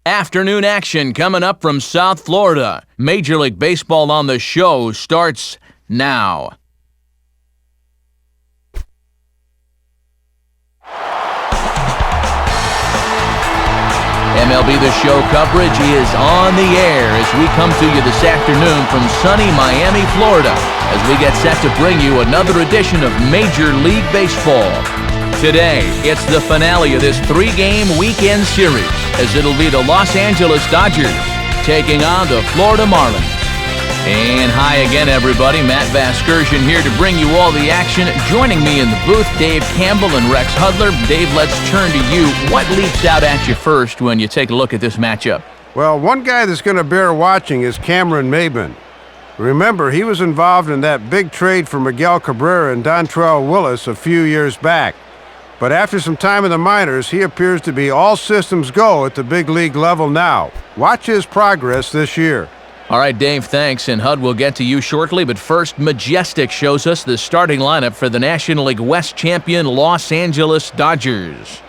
Afternoon action coming up from South Florida. Major League Baseball on the show starts now. MLB The Show coverage is on the air as we come to you this afternoon from sunny Miami, Florida, as we get set to bring you another edition of Major League Baseball. Today, it's the finale of this three-game weekend series, as it'll be the Los Angeles Dodgers taking on the Florida Marlins. And hi again, everybody. Matt Vasgersian here to bring you all the action. Joining me in the booth, Dave Campbell and Rex Hudler. Dave, let's turn to you. What leaps out at you first when you take a look at this matchup? Well, one guy that's going to bear watching is Cameron Maybin. Remember, he was involved in that big trade for Miguel Cabrera and Dontrell Willis a few years back. But after some time in the minors, he appears to be all systems go at the big league level now. Watch his progress this year. All right, Dave, thanks. And Hud, we'll get to you shortly. But first, Majestic shows us the starting lineup for the National League West champion Los Angeles Dodgers.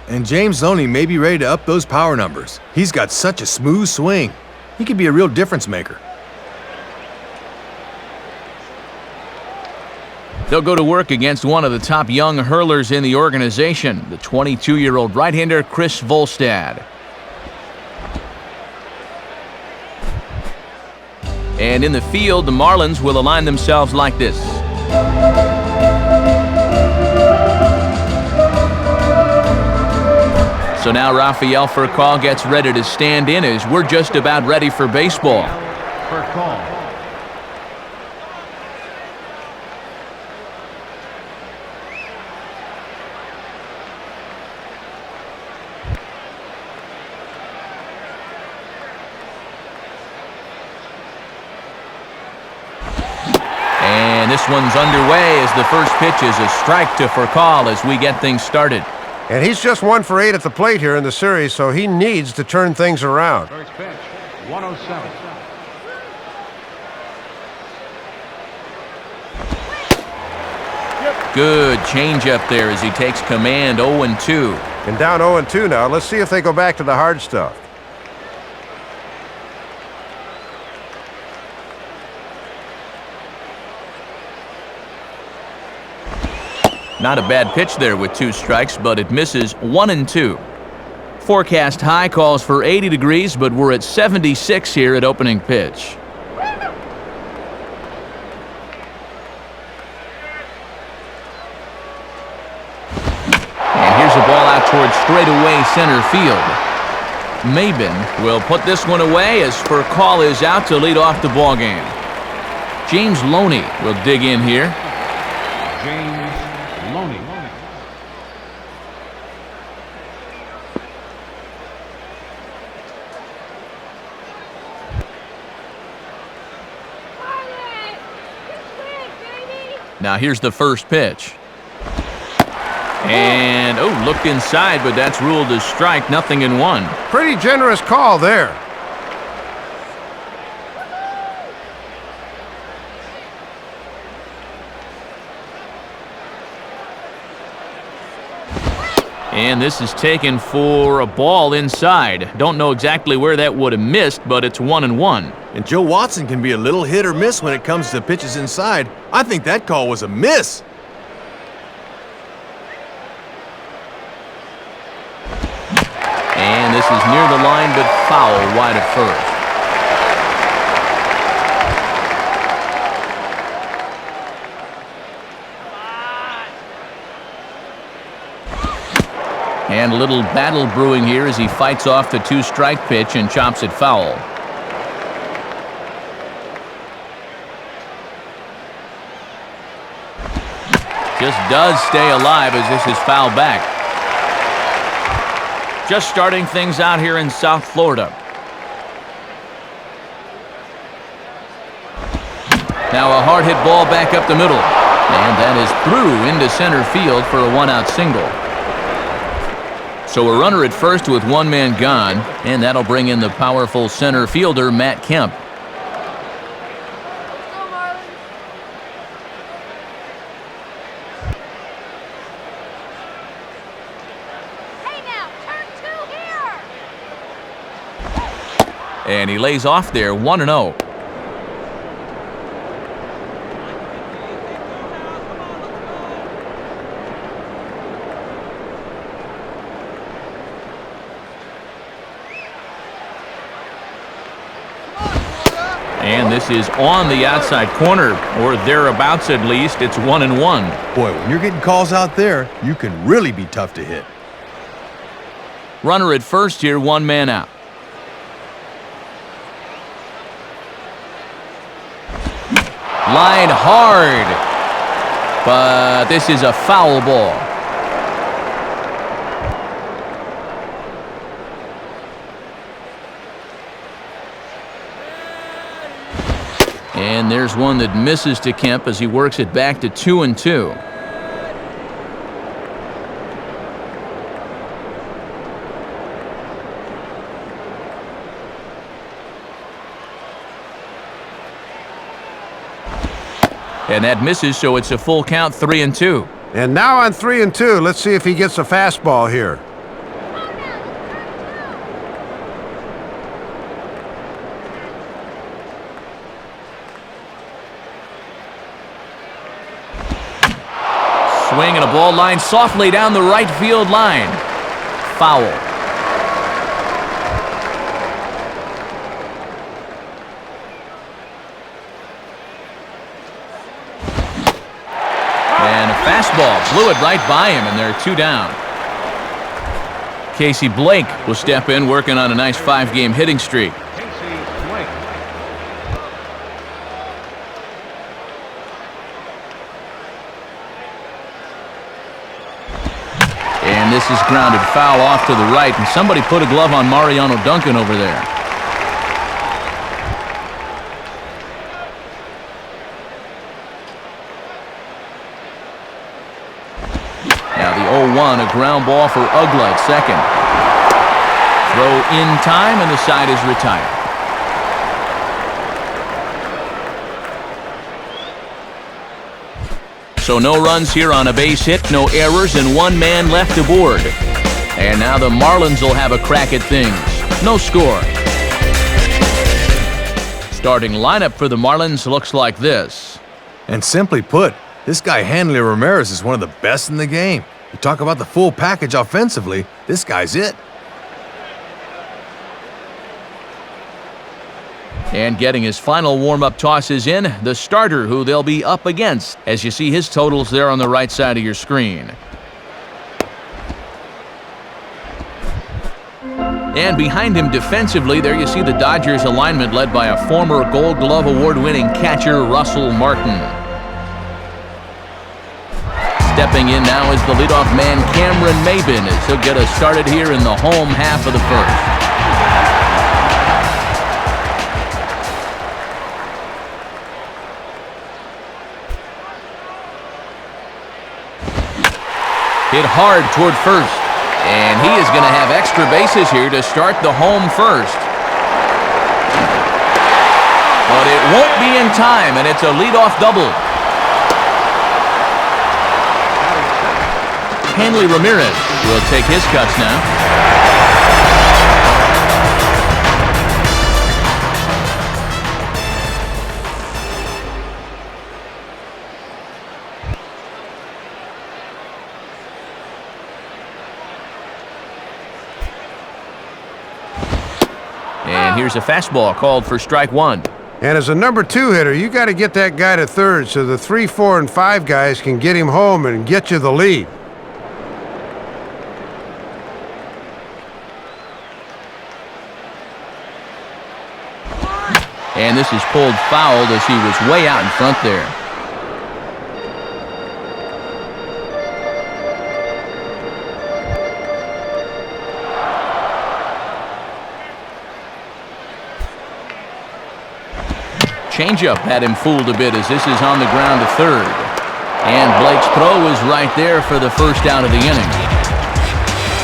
And James Loney may be ready to up those power numbers. He's got such a smooth swing. He could be a real difference maker. They'll go to work against one of the top young hurlers in the organization, the 22-year-old right-hander Chris Volstad. And in the field, the Marlins will align themselves like this. So now Rafael Furcal gets ready to stand in as we're just about ready for baseball. This one's underway as the first pitch is a strike to Furcal as we get things started. And he's just 1 for 8 at the plate here in the series, so he needs to turn things around. First pitch, 107. Good changeup there as he takes command. 0-2. And down 0-2 now. Let's see if they go back to the hard stuff. Not a bad pitch there with 2 strikes, but it misses. 1-2. Forecast high calls for 80 degrees, but we're at 76 here at opening pitch. And here's a ball out towards straightaway center field. Maybin will put this one away as Furcal is out to lead off the ballgame. James Loney will dig in here. James Loney. Now here's the first pitch. And, looked inside, but that's ruled as strike, 0-1. Pretty generous call there. And this is taken for a ball inside. Don't know exactly where that would have missed, but it's 1-1. And Joe Watson can be a little hit or miss when it comes to pitches inside. I think that call was a miss. And this is near the line, but foul wide of first. And a little battle brewing here as he fights off the 2-strike pitch and chops it foul. Just does stay alive as this is fouled back. Just starting things out here in South Florida. Now a hard hit ball back up the middle. And that is through into center field for a 1-out single. So a runner at first with 1 man gone, and that'll bring in the powerful center fielder, Matt Kemp. And he lays off there 1-0. And this is on the outside corner, or thereabouts at least. It's 1-1. Boy, when you're getting calls out there, you can really be tough to hit. Runner at first here, 1 man out. Line hard, but this is a foul ball. And there's one that misses to Kemp as he works it back to 2-2. And that misses, so it's a full count, 3-2. And now on 3-2, let's see if he gets a fastball here. Swing and a ball line softly down the right field line. Foul. And a fastball blew it right by him, and they're 2 down. Casey Blake will step in, working on a nice 5-game hitting streak. And this is grounded foul off to the right, and somebody put a glove on Mariano Duncan over there. Now the 0-1, a ground ball for Ugla at second. Throw in time, and the side is retired. So no runs here on a base hit, no errors, and 1 man left aboard. And now the Marlins will have a crack at things. No score. Starting lineup for the Marlins looks like this. And simply put, this guy Hanley Ramirez is one of the best in the game. You talk about the full package offensively, this guy's it. And getting his final warm-up tosses in, the starter who they'll be up against, as you see his totals there on the right side of your screen. And behind him defensively, there you see the Dodgers alignment led by a former Gold Glove Award-winning catcher, Russell Martin. Stepping in now is the leadoff man, Cameron Maybin, as he'll get us started here in the home half of the first. Hit hard toward first, and he is going to have extra bases here to start the home first. But it won't be in time, and it's a leadoff double. Hanley Ramirez will take his cuts now. And here's a fastball called for strike 1. And as a number 2 hitter, you got to get that guy to third so the 3, 4, and 5 guys can get him home and get you the lead. And this is pulled foul as he was way out in front there. Changeup had him fooled a bit as this is on the ground to third. And Blake's throw is right there for the first out of the inning.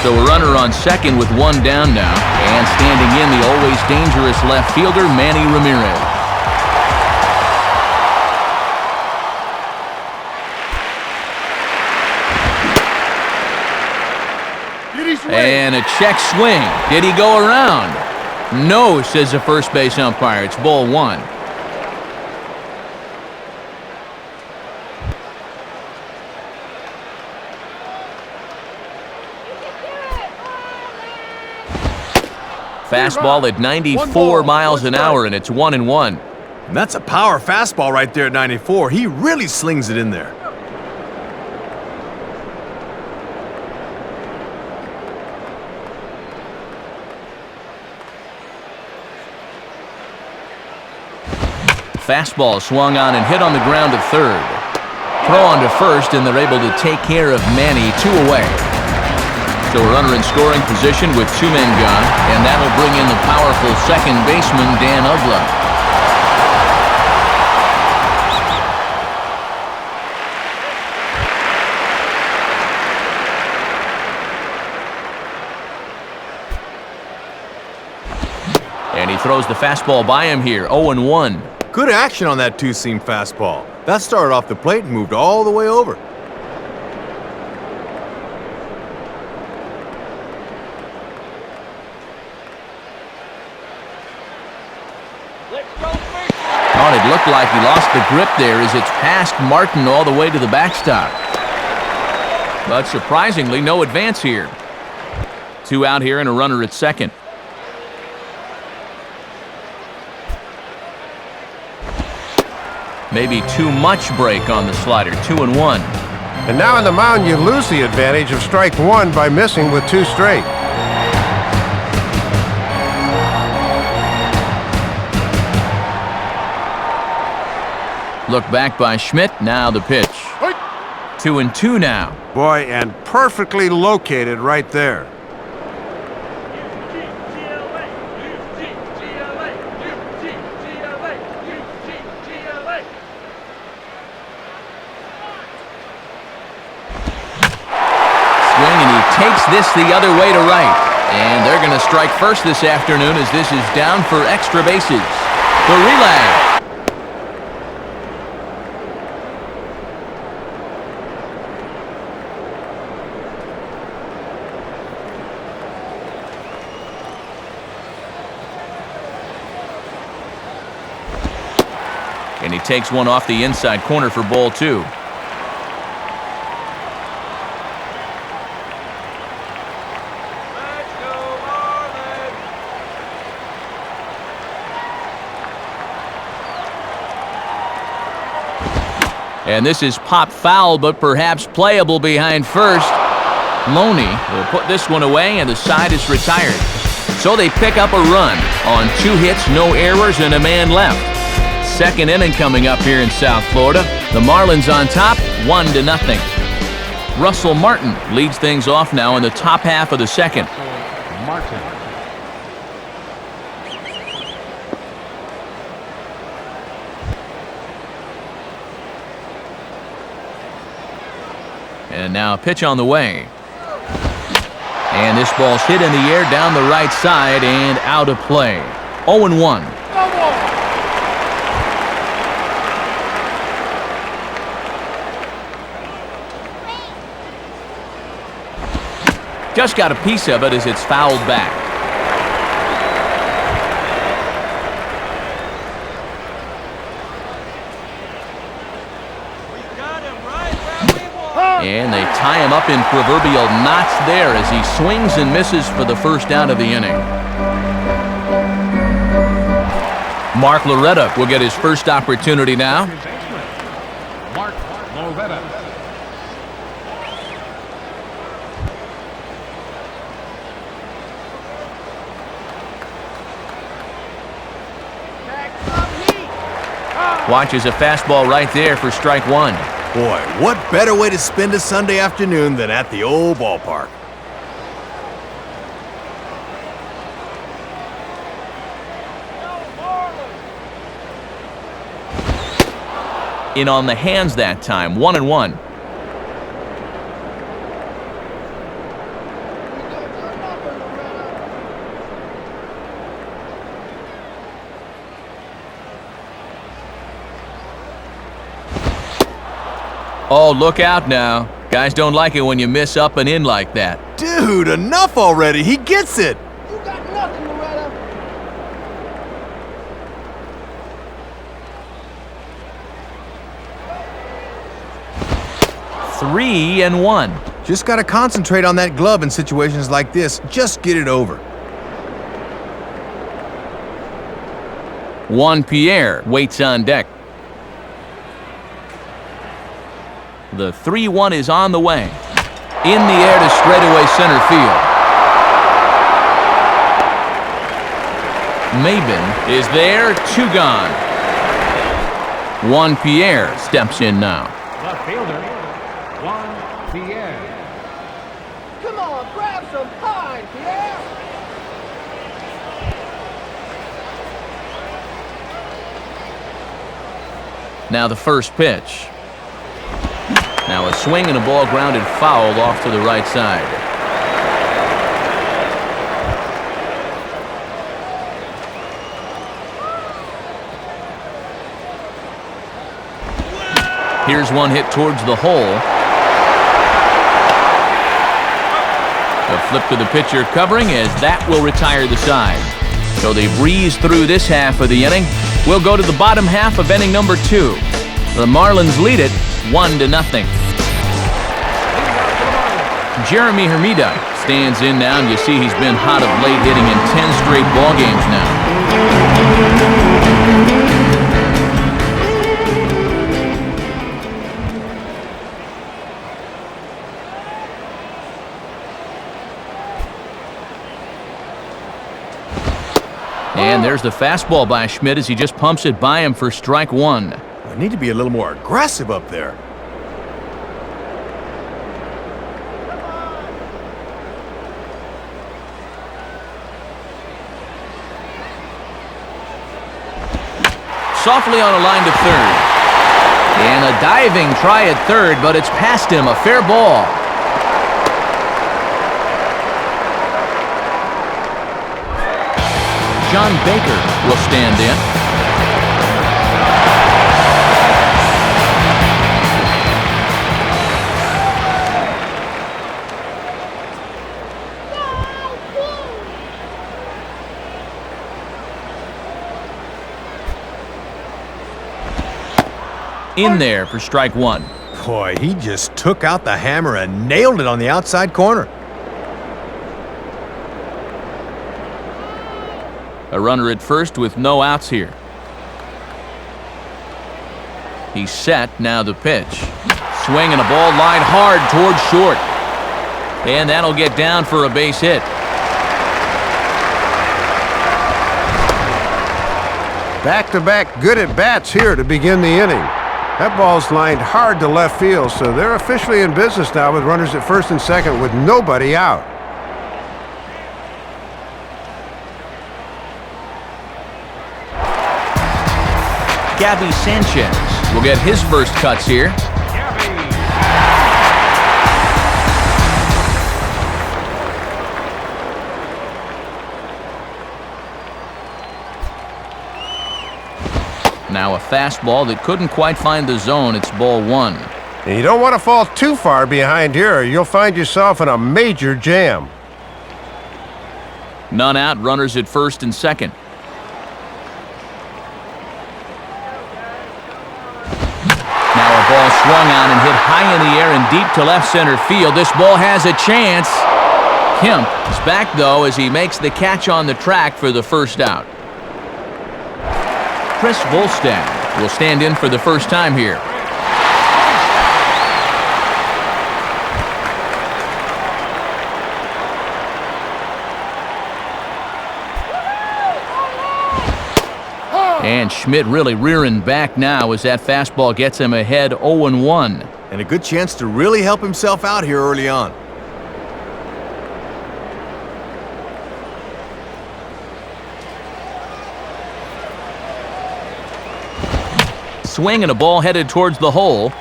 So a runner on second with 1 down now. And standing in, the always dangerous left fielder, Manny Ramirez. And a check swing. Did he go around? No, says the first base umpire. It's ball one. Fastball at 94 miles an hour, and it's 1-1. And that's a power fastball right there at 94. He really slings it in there. Fastball swung on and hit on the ground to third. Throw on to first, and they're able to take care of Manny, 2 away. So a runner in scoring position with 2 men gone, and that'll bring in the powerful second baseman, Dan Uggla. And he throws the fastball by him here, 0-1. Good action on that two-seam fastball. That started off the plate and moved all the way over. Oh, it looked like he lost the grip there as it's past Martin all the way to the backstop. But surprisingly, no advance here. 2 out here and a runner at second. Maybe too much break on the slider, 2-1. And now on the mound, you lose the advantage of strike one by missing with 2 straight. Look back by Schmidt, now the pitch. 2-2 now. Boy, and perfectly located right there. Takes this the other way to right. And they're going to strike first this afternoon as this is down for extra bases. The relay. And he takes one off the inside corner for ball 2. And this is popped foul, but perhaps playable behind first. Loney will put this one away, and the side is retired. So they pick up a run on 2 hits, no errors, and a man left. Second inning coming up here in South Florida. The Marlins on top, 1-0. Russell Martin leads things off now in the top half of the second. Martin. And now a pitch on the way. And this ball's hit in the air down the right side and out of play. 0-1. Just got a piece of it as it's fouled back. And they tie him up in proverbial knots there as he swings and misses for the first out of the inning. Mark Loretta will get his first opportunity now. Mark Loretta. Watches a fastball right there for strike 1. Boy, what better way to spend a Sunday afternoon than at the old ballpark? In on the hands that time, 1-1. Oh, look out now. Guys don't like it when you miss up and in like that. Dude, enough already. He gets it. You got nothing, Loretta. 3-1. Just got to concentrate on that glove in situations like this. Just get it over. Juan Pierre waits on deck. The 3-1 is on the way. In the air to straightaway center field. Maben is there, 2 gone. Juan Pierre steps in now. The fielder, Juan Pierre. Come on, grab some pine, Pierre! Now the first pitch. Now a swing and a ball grounded foul off to the right side. Here's one hit towards the hole. A flip to the pitcher covering as that will retire the side. So they breeze through this half of the inning. We'll go to the bottom half of inning number 2. The Marlins lead it 1-0. Jeremy Hermida stands in now, and you see he's been hot of late, hitting in 10 straight ball games now. And there's the fastball by Schmidt as he just pumps it by him for strike 1. I need to be a little more aggressive up there. Softly on a line to third. And a diving try at third, but it's past him, a fair ball. John Baker will stand in. In there for strike 1. Boy, he just took out the hammer and nailed it on the outside corner. A runner at first with no outs here. He's set, now the pitch. Swing and a ball lined hard towards short. And that'll get down for a base hit. Back-to-back good at-bats here to begin the inning. That ball's lined hard to left field, so they're officially in business now with runners at first and second with nobody out. Gabby Sanchez will get his first cuts here. Now a fastball that couldn't quite find the zone. It's ball 1. And you don't want to fall too far behind here or you'll find yourself in a major jam. None out, runners at first and second. Now a ball swung on and hit high in the air and deep to left center field. This ball has a chance. Kemp is back, though, as he makes the catch on the track for the first out. Chris Volstad will stand in for the first time here. And Schmidt really rearing back now as that fastball gets him ahead 0-1. And a good chance to really help himself out here early on. Swing and a ball headed towards the hole. And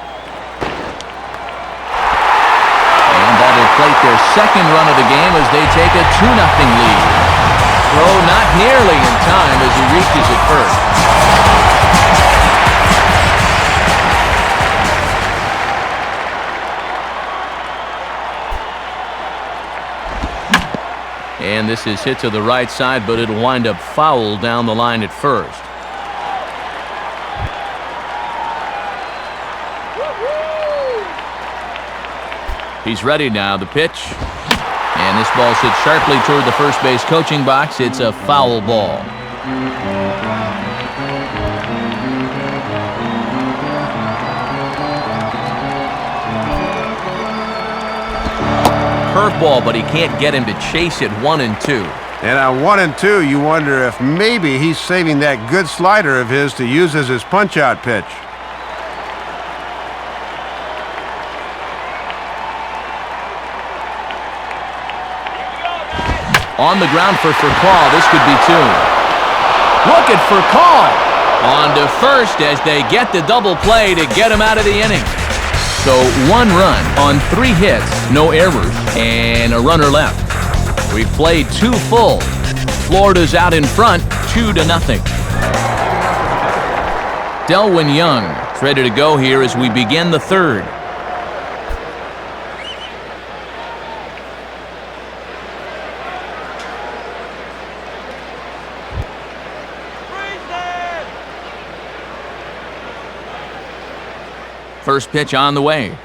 that'll plate their second run of the game as they take a 2-0 lead. Throw not nearly in time as he reaches it first. And this is hit to the right side, but it'll wind up foul down the line at first. He's ready now, the pitch. And this ball hits sharply toward the first base coaching box. It's a foul ball. Curveball, but he can't get him to chase it 1-2. And on 1-2, you wonder if maybe he's saving that good slider of his to use as his punch-out pitch. On the ground for Furcal. This could be two. Look at Furcal. On to first as they get the double play to get him out of the inning. So 1 run on 3 hits, no errors, and a runner left. We've played 2 full. Florida's out in front, 2-0. Delwyn Young is ready to go here as we begin the third. First pitch on the way.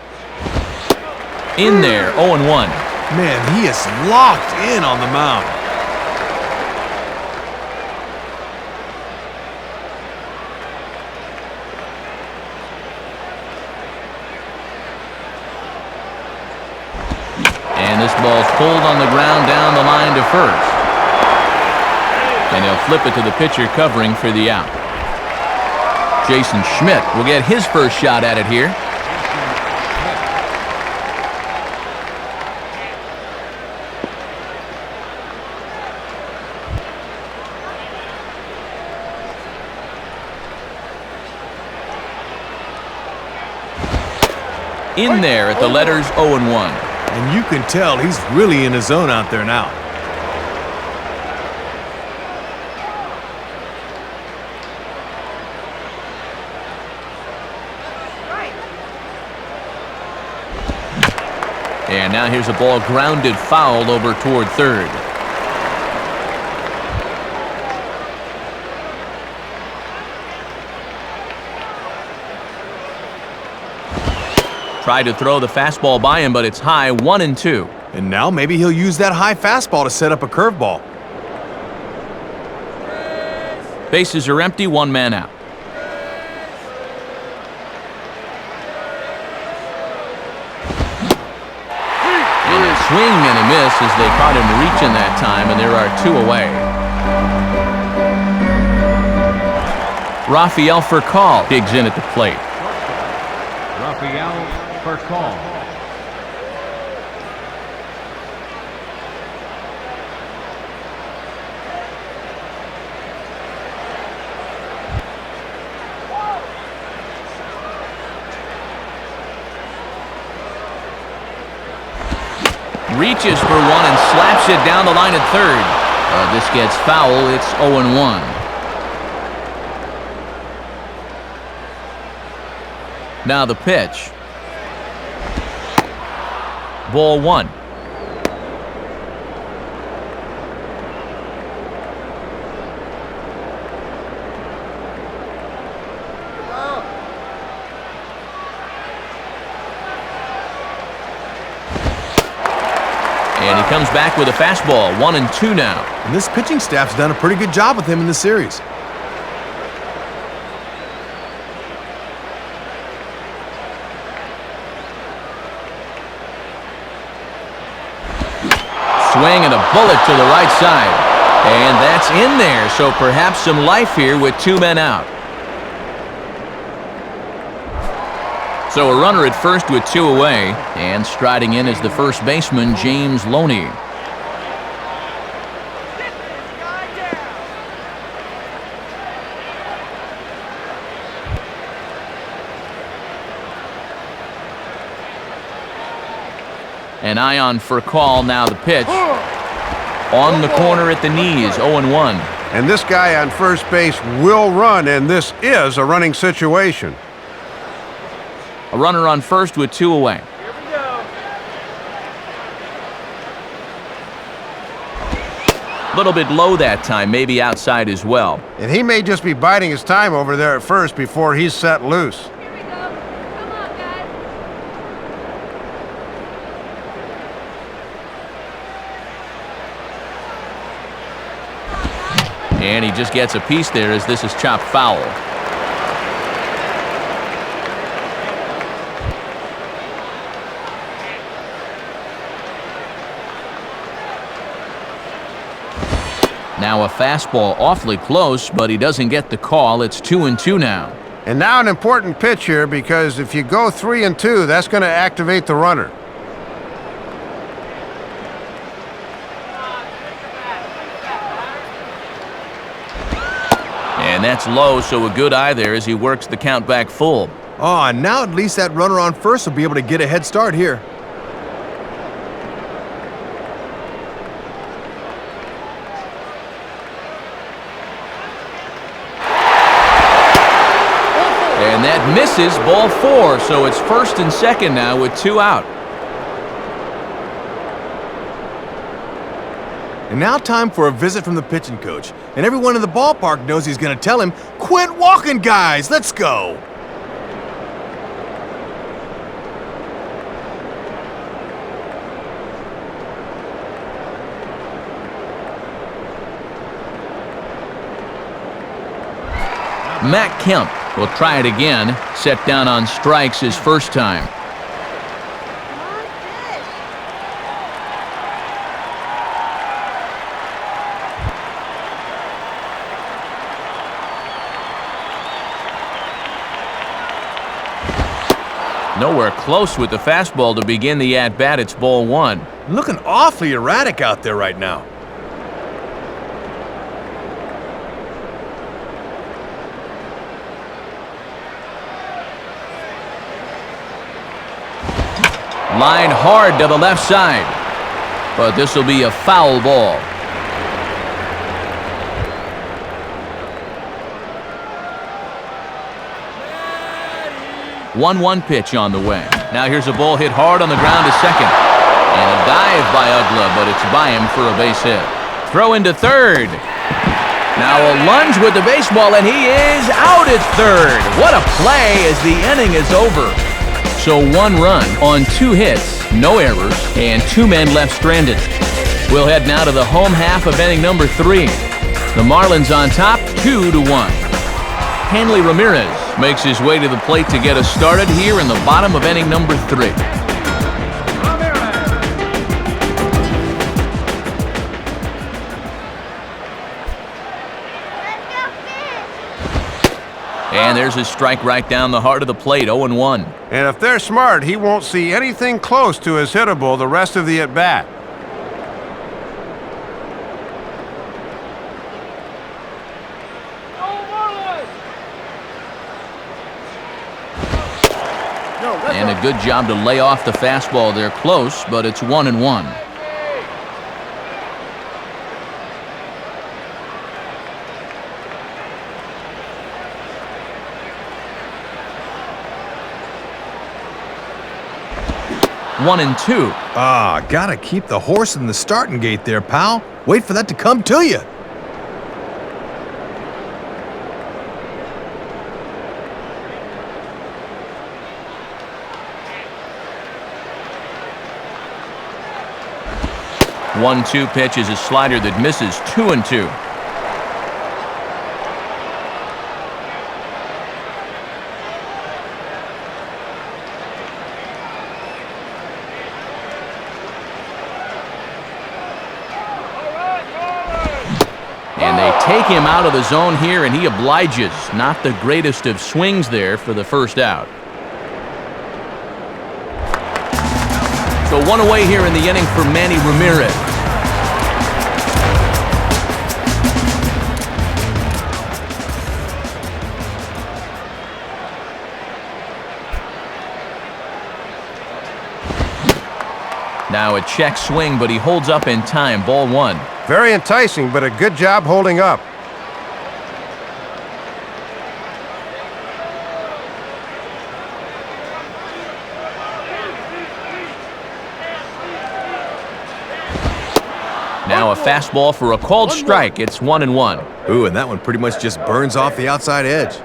In there, 0-1. Man, he is locked in on the mound. And this ball's pulled on the ground down the line to first. And he'll flip it to the pitcher covering for the out. Jason Schmidt will get his first shot at it here. In there at the letters 0-1. And you can tell he's really in his zone out there now. And now here's a ball grounded foul over toward third. Tried to throw the fastball by him, but it's high, 1-2. And now maybe he'll use that high fastball to set up a curveball. Bases are empty, 1 man out. And a swing and a miss as they caught him reaching that time, and there are 2 away. Rafael Furcal digs in at the plate. Rafael Furcal. Reaches for 1 and slaps it down the line at third. This gets foul. It's 0-1. Now the pitch. Ball 1. And he comes back with a fastball, 1-2 now. And this pitching staff's done a pretty good job with him in the series. Swing and a bullet to the right side. And that's in there, so perhaps some life here with 2 men out. So a runner at first with 2 away, and striding in is the first baseman, James Loney. An eye on Furcal, now the pitch. On the corner at the knees, 0-1. And this guy on first base will run, and this is a running situation. A runner on first with 2 away. Here we go. A little bit low that time, maybe outside as well. And he may just be biding his time over there at first before he's set loose. Here we go. Come on, guys. And he just gets a piece there as this is chopped foul. Now a fastball awfully close, but he doesn't get the call. It's 2-2 now. And now an important pitch here, because if you go 3-2, that's going to activate the runner. And that's low, so a good eye there as he works the count back full. Oh, and now at least that runner on first will be able to get a head start here. And that misses, ball 4, so it's first and second now with 2 out. And now time for a visit from the pitching coach. And everyone in the ballpark knows he's going to tell him, "Quit walking, guys, let's go." Matt Kemp will try it again. Set down on strikes his first time. Nowhere close with the fastball to begin the at-bat. It's ball 1. Looking awfully erratic out there right now. Line hard to the left side. But this will be a foul ball. One pitch on the way. Now here's a ball hit hard on the ground to second. And a dive by Ugla, but it's by him for a base hit. Throw into third. Now a lunge with the baseball, and he is out at third. What a play as the inning is over. So 1 run on 2 hits, no errors, and 2 men left stranded. We'll head now to the home half of inning number 3. The Marlins on top, 2-1. Hanley Ramirez makes his way to the plate to get us started here in the bottom of inning number 3. And there's his strike right down the heart of the plate, 0-1. And if they're smart, he won't see anything close to his hittable the rest of the at-bat. And a good job to lay off the fastball there close, but it's 1-1. One and 2. Ah, gotta keep the horse in the starting gate there, pal. Wait for that to come to you. One-two pitch is a slider that misses, 2-2. And they take him out of the zone here, and he obliges. Not the greatest of swings there for the first out. So 1 away here in the inning for Manny Ramirez. Now a check swing, but he holds up in time. Ball 1. Very enticing, but a good job holding up. Now a fastball for a called strike. It's 1-1. Ooh, and that one pretty much just burns off the outside edge.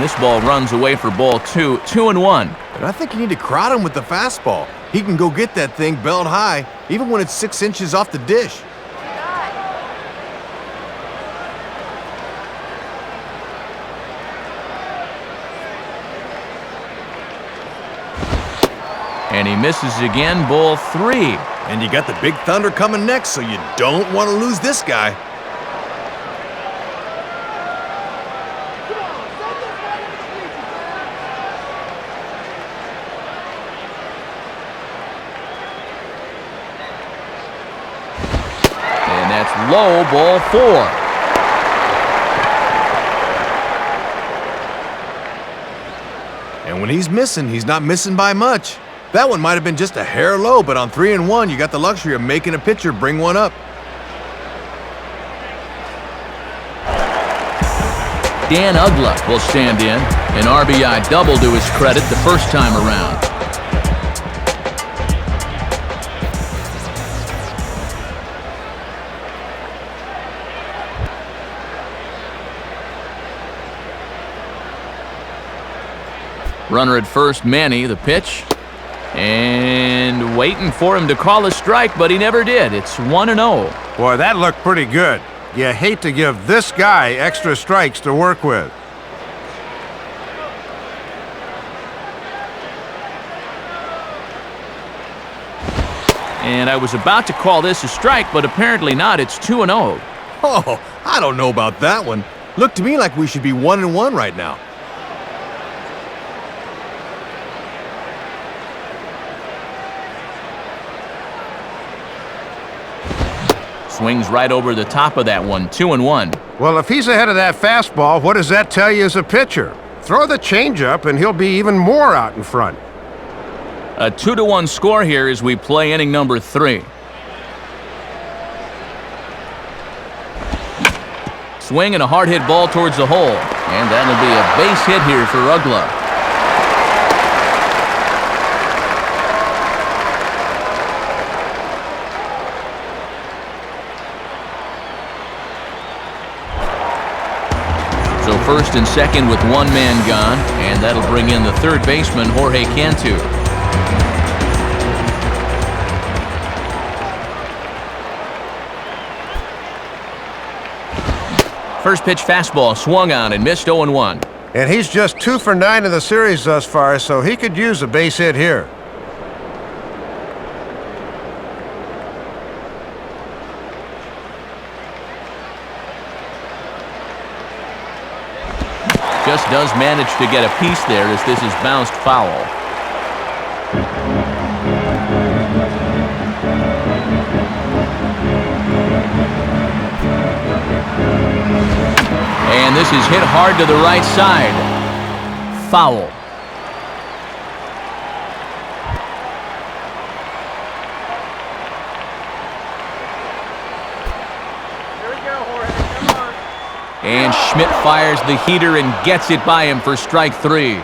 And this ball runs away for ball 2, 2-1. But I think you need to crowd him with the fastball. He can go get that thing belt high, even when it's 6 inches off the dish. And he misses again, ball 3. And you got the big thunder coming next, so you don't want to lose this guy. And that's low, ball 4. And when he's missing, he's not missing by much. That one might have been just a hair low, but on 3-1, you got the luxury of making a pitcher bring one up. Dan Ugla will stand in. An RBI double to his credit the first time around. Runner at first, Manny, the pitch. And waiting for him to call a strike, but he never did. It's 1-0. Boy, that looked pretty good. You hate to give this guy extra strikes to work with. And I was about to call this a strike, but apparently not. It's 2-0. Oh, I don't know about that one. Looked to me like we should be 1-1 right now. Swings right over the top of that one, 2-1. Well, if he's ahead of that fastball, what does that tell you as a pitcher? Throw the changeup and he'll be even more out in front. A 2-1 score here as we play inning number 3. Swing and a hard hit ball towards the hole. And that'll be a base hit here for Ugla. So first and second with one man gone, and that'll bring in the third baseman, Jorge Cantu. First pitch fastball swung on and missed, 0-1. And he's just 2 for 9 in the series thus far, so he could use a base hit here. Just does manage to get a piece there as this is bounced foul. And this is hit hard to the right side. Foul. And Schmidt fires the heater and gets it by him for strike 3.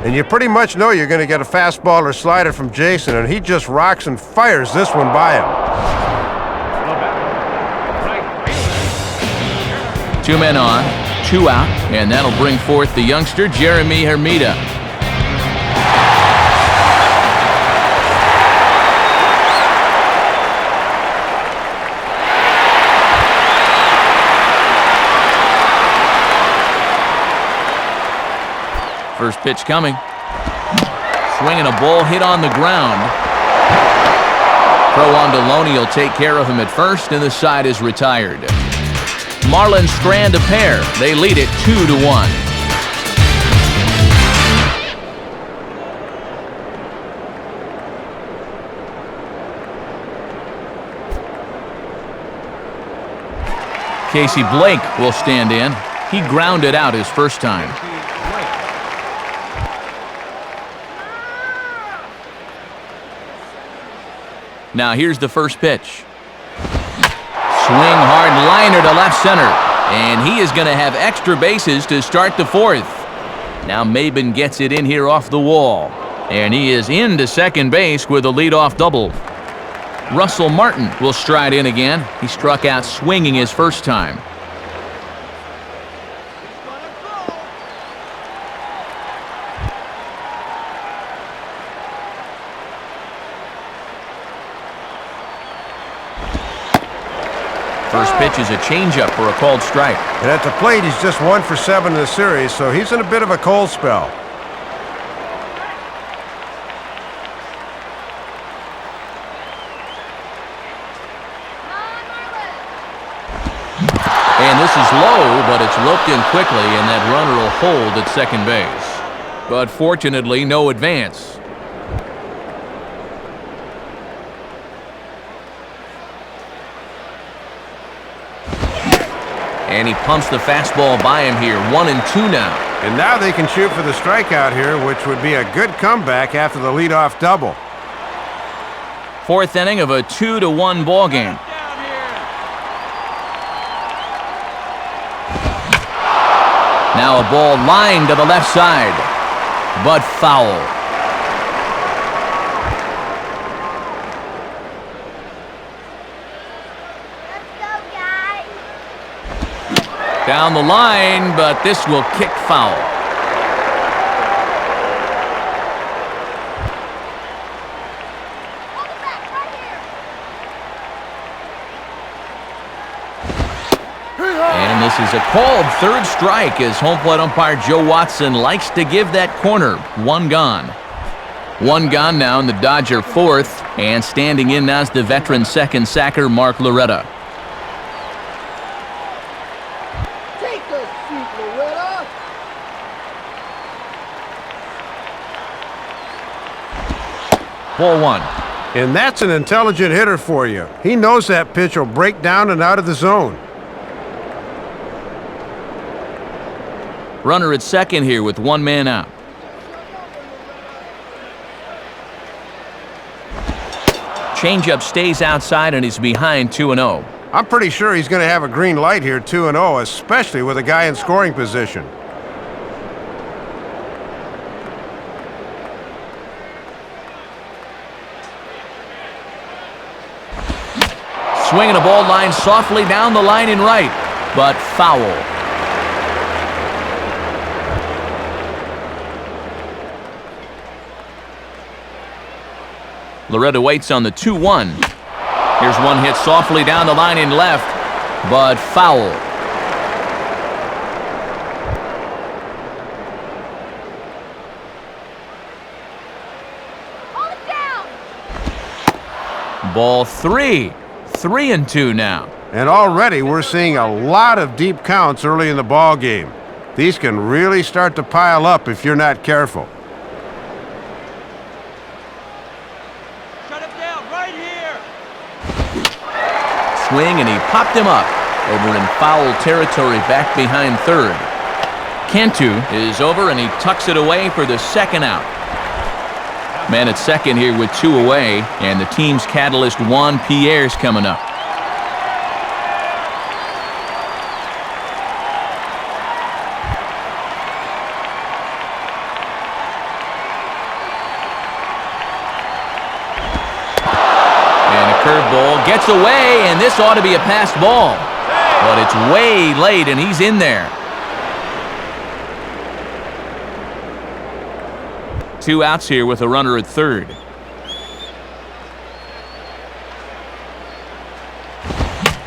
And you pretty much know you're going to get a fastball or slider from Jason, and he just rocks and fires this one by him. 2 men on, 2 out, and that'll bring forth the youngster Jeremy Hermida. First pitch coming. Swinging a ball hit on the ground. Throw on Deloney will take care of him at first, and the side is retired. Marlins strand a pair. They lead it 2-1. Casey Blake will stand in. He grounded out his first time. Now here's the first pitch. Swing hard liner to left center. And he is going to have extra bases to start the 4th. Now Maben gets it in here off the wall. And he is into second base with a leadoff double. Russell Martin will stride in again. He struck out swinging his first time. First pitch is a changeup for a called strike. And at the plate, he's just 1 for 7 in the series, so he's in a bit of a cold spell. And this is low, but it's roped in quickly, and that runner will hold at second base. But fortunately, no advance. And he pumps the fastball by him here. 1-2 now. And now they can shoot for the strikeout here, which would be a good comeback after the leadoff double. Fourth inning of a 2-1 ball game. Now a ball lined to the left side, but foul. Down the line, but this will kick foul. And this is a called third strike as home plate umpire Joe Watson likes to give that corner. One gone. One gone now in the Dodger fourth, and standing in now is the veteran second sacker Mark Loretta. Take a seat, Loretta. Ball one. And that's an intelligent hitter for you. He knows that pitch will break down and out of the zone. Runner at second here with one man out. Changeup stays outside and he's behind 2-0. I'm pretty sure he's going to have a green light here, 2-0, especially with a guy in scoring position. Swinging a ball line softly down the line in right, but foul. Loretta waits on the 2-1. Here's one hit softly down the line in left, but foul. Hold it down. Ball three. 3-2 now. And already we're seeing a lot of deep counts early in the ball game. These can really start to pile up if you're not careful. Shut him down right here. Swing, and he popped him up over in foul territory back behind third. Cantu is over, and he tucks it away for the second out. Man at second here with 2 away, and the team's catalyst Juan Pierre's coming up. And a curveball gets away, and this ought to be a passed ball. But it's way late, and he's in there. 2 outs here with a runner at third.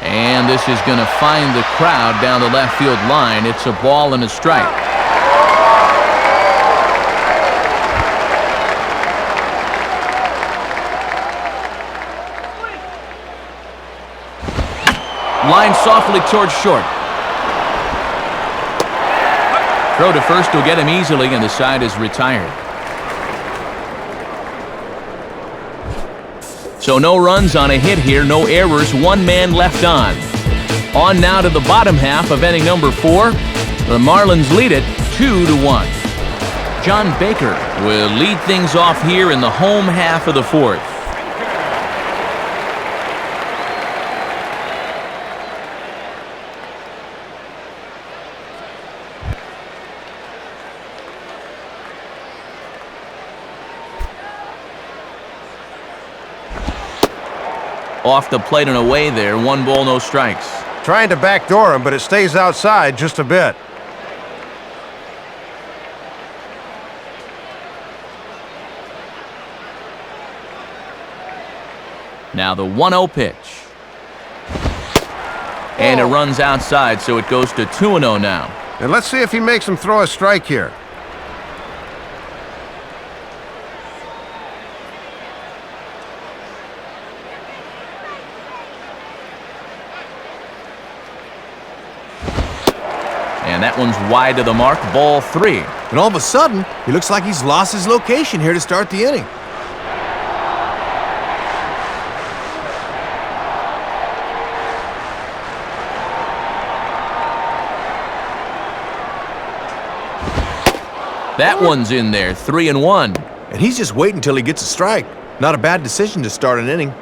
And this is going to find the crowd down the left field line. It's a ball and a strike. Line softly towards short. Throw to first will get him easily, and the side is retired. So no runs on a hit here, no errors, 1 man left on. On now to the bottom half of inning number 4. The Marlins lead it 2-1. John Baker will lead things off here in the home half of the 4th. Off the plate and away there. 1 ball, no strikes. Trying to backdoor him, but it stays outside just a bit. Now the 1-0 pitch. And it runs outside, so it goes to 2-0 now. And let's see if he makes him throw a strike here. And that one's wide to the mark, ball 3. And all of a sudden, he looks like he's lost his location here to start the inning. That one's in there, 3-1. And he's just waiting until he gets a strike. Not a bad decision to start an inning.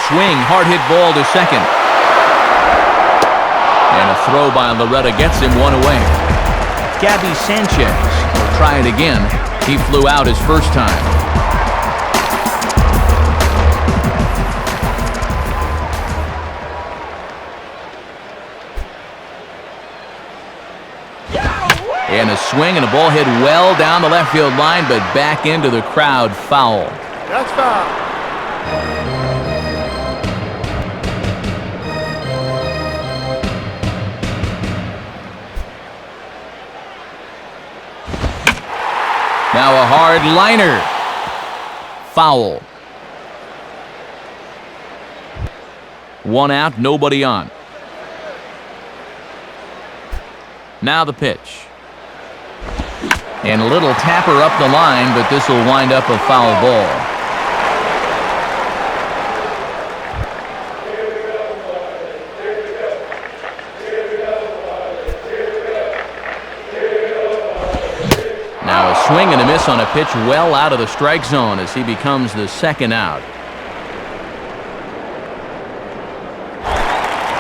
Swing, hard hit ball to second. And a throw by Loretta gets him one away. Gabby Sanchez will try it again. He flew out his first time. And a swing and a ball hit well down the left field line, but back into the crowd, foul. That's foul. Now a hard liner. Foul. 1 out, nobody on. Now the pitch. And a little tapper up the line, but this will wind up a foul ball. Now a swing and a miss on a pitch well out of the strike zone as he becomes the second out.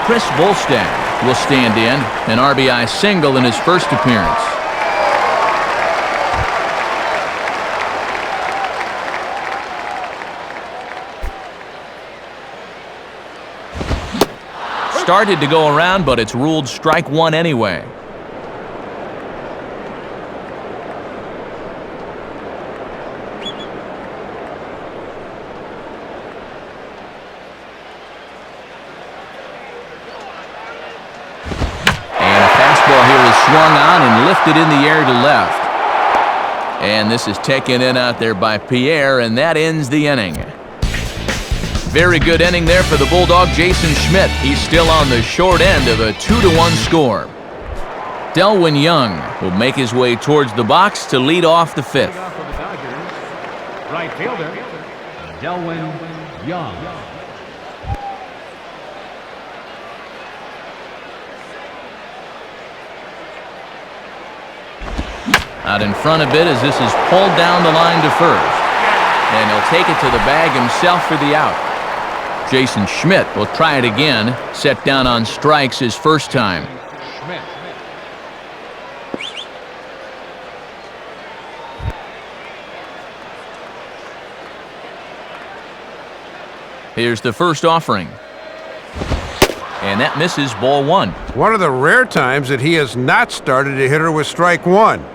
Chris Volstagg will stand in, an RBI single in his first appearance. Started to go around, but it's ruled strike one anyway. And a fastball here is swung on and lifted in the air to left. And this is taken in out there by Pierre, and that ends the inning. Very good inning there for the Bulldog, Jason Schmidt. He's still on the short end of a 2-1 score. Delwyn Young will make his way towards the box to lead off the fifth. For the Dodgers, right fielder, Delwyn Young. Out in front a bit as this is pulled down the line to first. And he'll take it to the bag himself for the out. Jason Schmidt will try it again, set down on strikes his first time. Schmidt. Here's the first offering. And that misses, ball one. One of the rare times that he has not started a hitter with strike one.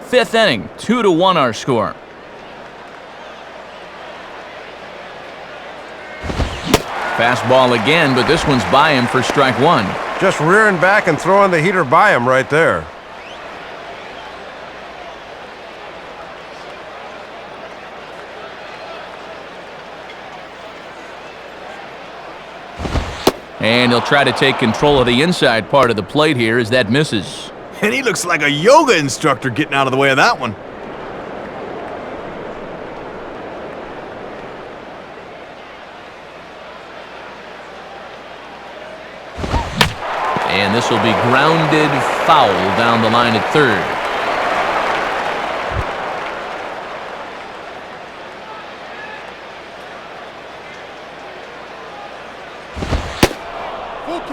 Fifth inning, 2-1 our score. Fastball again, but this one's by him for strike one. Just rearing back and throwing the heater by him right there. And he'll try to take control of the inside part of the plate here as that misses. And he looks like a yoga instructor getting out of the way of that one. And this will be grounded foul down the line at third.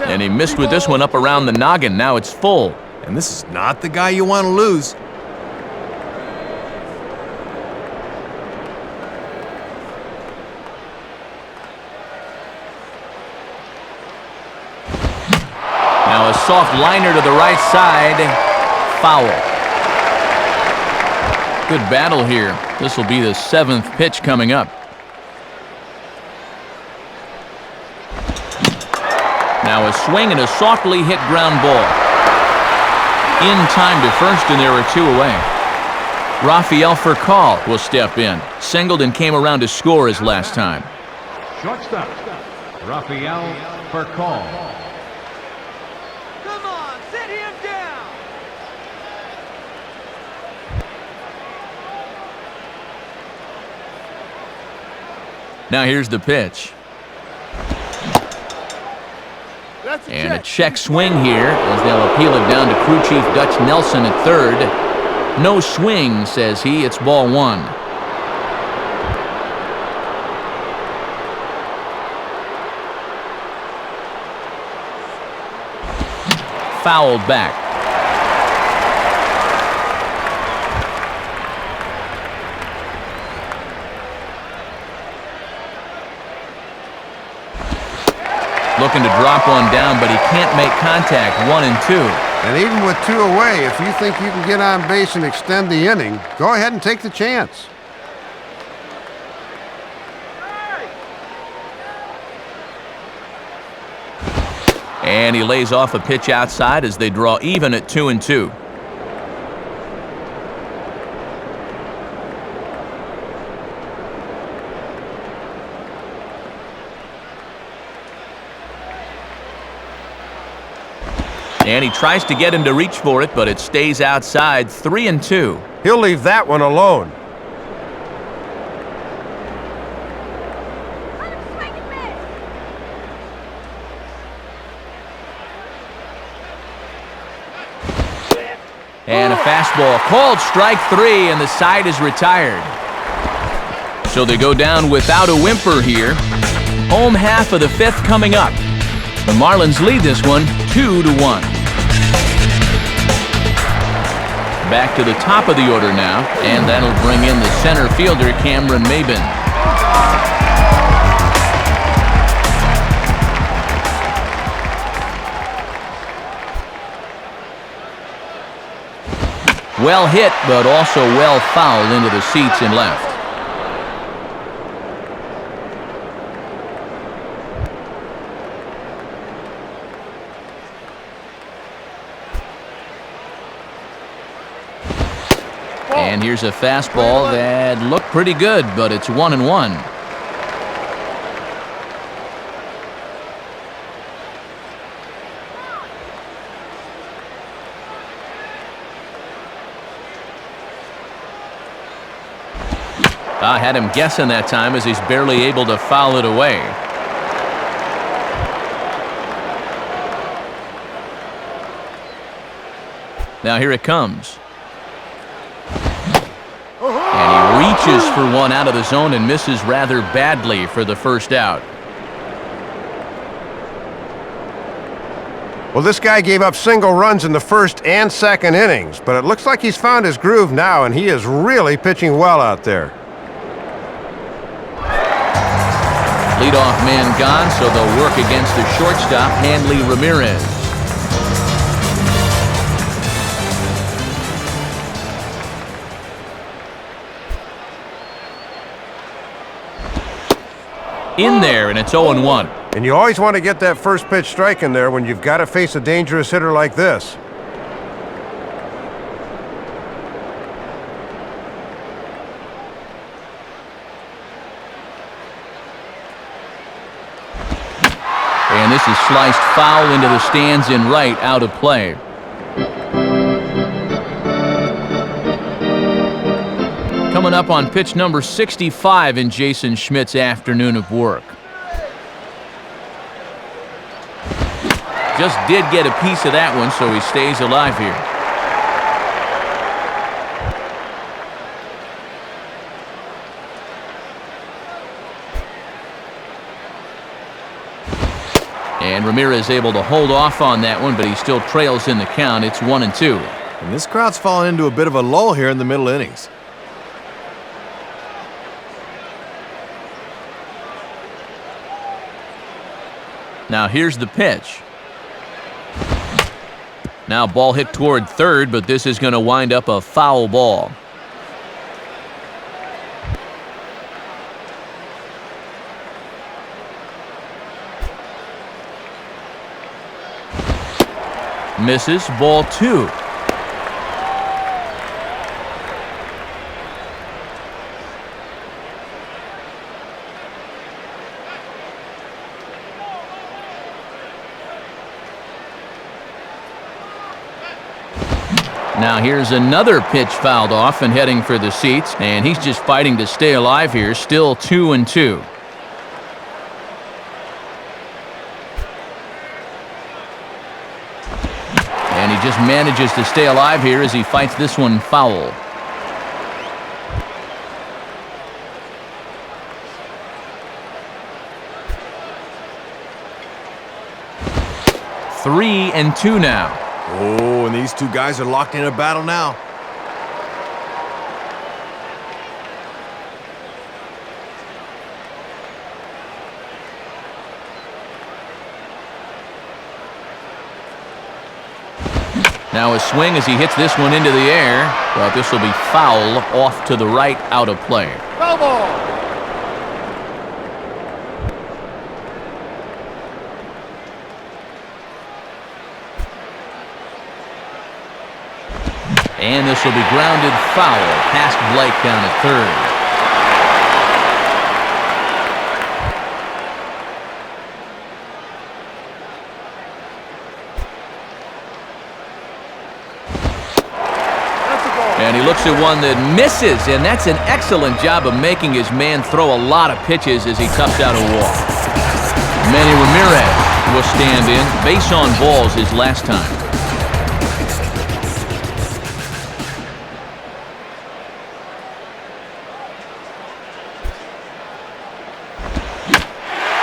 And he missed with this one up around the noggin. Now it's full. And this is not the guy you want to lose. Now a soft liner to the right side. Foul. Good battle here. This will be the 7th pitch coming up. Now a swing and a softly hit ground ball. In time to first, and there are 2 away. Rafael Furcal will step in. Singled and came around to score his last time. Shortstop, Rafael Furcal. Come on, sit him down. Now here's the pitch. That's And a check swing here as they'll appeal it down to crew chief Dutch Nelson at third. No swing, says he. It's ball 1. Fouled back. Looking to drop one down, but he can't make contact. 1 and 2. And even with 2 away, if you think you can get on base and extend the inning, go ahead and take the chance. And he lays off a pitch outside as they draw even at 2 and 2. And he tries to get him to reach for it, but it stays outside. 3 and 2. He'll leave that one alone. And a fastball called strike 3, and the side is retired. So they go down without a whimper here. Home half of the 5th coming up. The Marlins lead this one 2-1. Back to the top of the order now, and that'll bring in the center fielder, Cameron Maybin. Well hit, but also well fouled into the seats and left. And here's a fastball that looked pretty good, but it's 1 and 1. I had him guessing that time as he's barely able to foul it away. Now here it comes. And he reaches for one out of the zone and misses rather badly for the first out. Well, this guy gave up single runs in the 1st and 2nd innings, but it looks like he's found his groove now, and he is really pitching well out there. Leadoff man gone, so they'll work against the shortstop, Hanley Ramirez. In there, and it's 0-1. And you always want to get that first pitch strike in there when you've got to face a dangerous hitter like this. And this is sliced foul into the stands in right, out of play. Coming up on pitch number 65 in Jason Schmidt's afternoon of work. Just did get a piece of that one, so he stays alive here. And Ramirez able to hold off on that one, but he still trails in the count. It's 1-2. And this crowd's fallen into a bit of a lull here in the middle innings. Now here's the pitch. Now ball hit toward third, but this is going to wind up a foul ball. Misses, ball 2. Now here's another pitch fouled off and heading for the seats, and he's just fighting to stay alive here, still 2-2. And he just manages to stay alive here as he fights this one foul. Three and 2 now. Oh, and these two guys are locked in a battle now. Now a swing as he hits this one into the air, but this will be foul off to the right, out of play. Foul ball. And this will be grounded foul past Blake down at third. And he looks at one that misses, and that's an excellent job of making his man throw a lot of pitches as he toughs out a walk. Manny Ramirez will stand in. Base on balls his last time.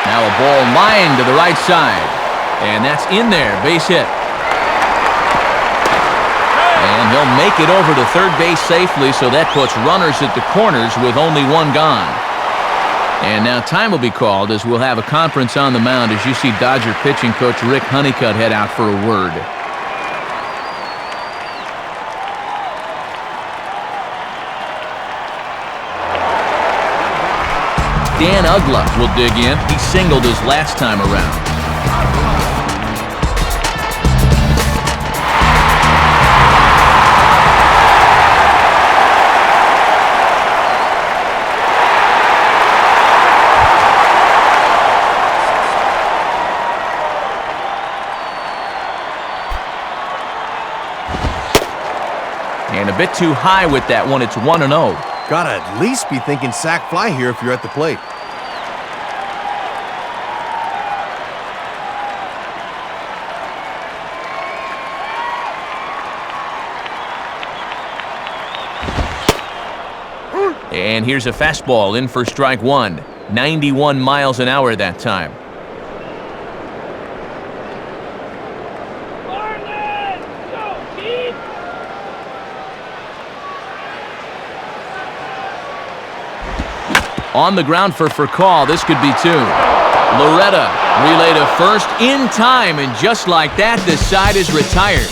Now a ball lined to the right side. And that's in there, base hit. And he'll make it over to third base safely, so that puts runners at the corners with only one gone. And now time will be called as we'll have a conference on the mound as you see Dodger pitching coach Rick Honeycutt head out for a word. Dan Ugla will dig in. He singled his last time around. And a bit too high with that one. It's 1-0. Gotta at least be thinking sac fly here if you're at the plate. And here's a fastball in for strike one. 91 miles an hour that time. Marlins, go deep. On the ground for call. This could be 2. Loretta relay to first in time, and just like that, the side is retired.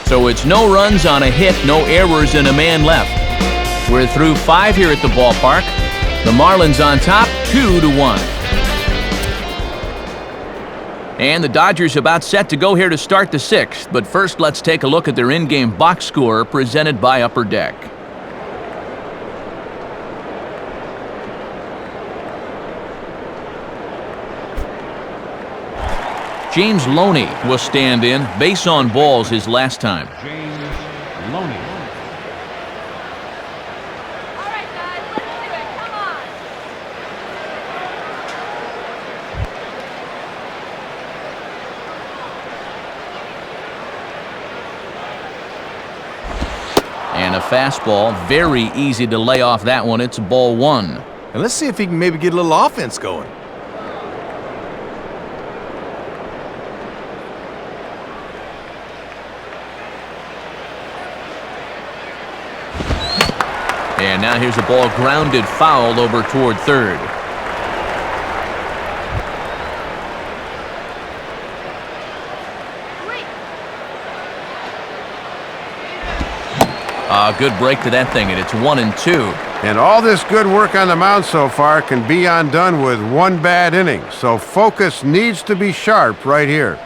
So it's no runs on a hit, no errors, and a man left. We're through 5 here at the ballpark. The Marlins on top, 2-1. And the Dodgers about set to go here to start the 6th. But first, let's take a look at their in-game box score presented by Upper Deck. James Loney will stand in. Base on balls his last time. James Loney. All right, guys, let's do it. Come on. And a fastball. Very easy to lay off that one. It's ball 1. And let's see if he can maybe get a little offense going. And now here's a ball grounded foul over toward third. Good break to that thing, and it's 1-2. And all this good work on the mound so far can be undone with one bad inning. So focus needs to be sharp right here.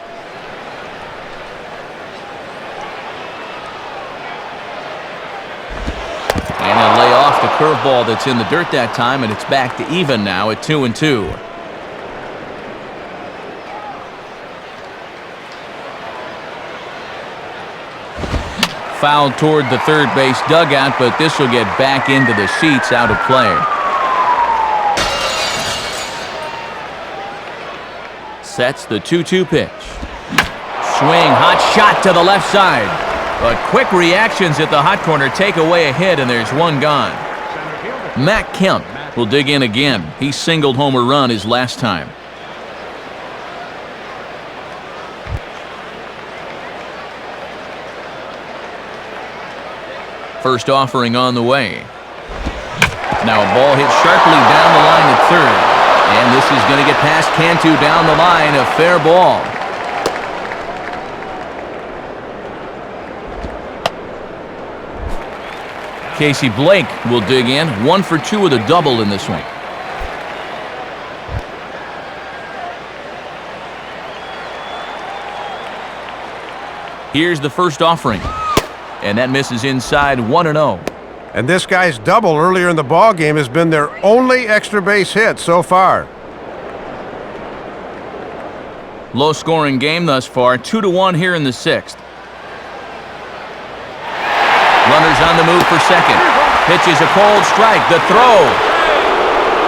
And they'll lay off the curveball that's in the dirt that time, and it's back to even now at 2-2. Foul toward the third base dugout, but this will get back into the seats, out of play. Sets the 2-2 pitch. Swing, hot shot to the left side. But quick reactions at the hot corner take away a hit, and there's one gone. Matt Kemp will dig in again. He singled home a run his last time. First offering on the way. Now a ball hit sharply down the line at third. And this is going to get past Cantu down the line. A fair ball. Casey Blake will dig in. 1 for 2 with a double in this one. Here's the first offering. And that misses inside, 1-0. And this guy's double earlier in the ball game has been their only extra base hit so far. Low-scoring game thus far, 2-1 here in the 6th. Runners on the move for second. Pitches a cold strike. The throw.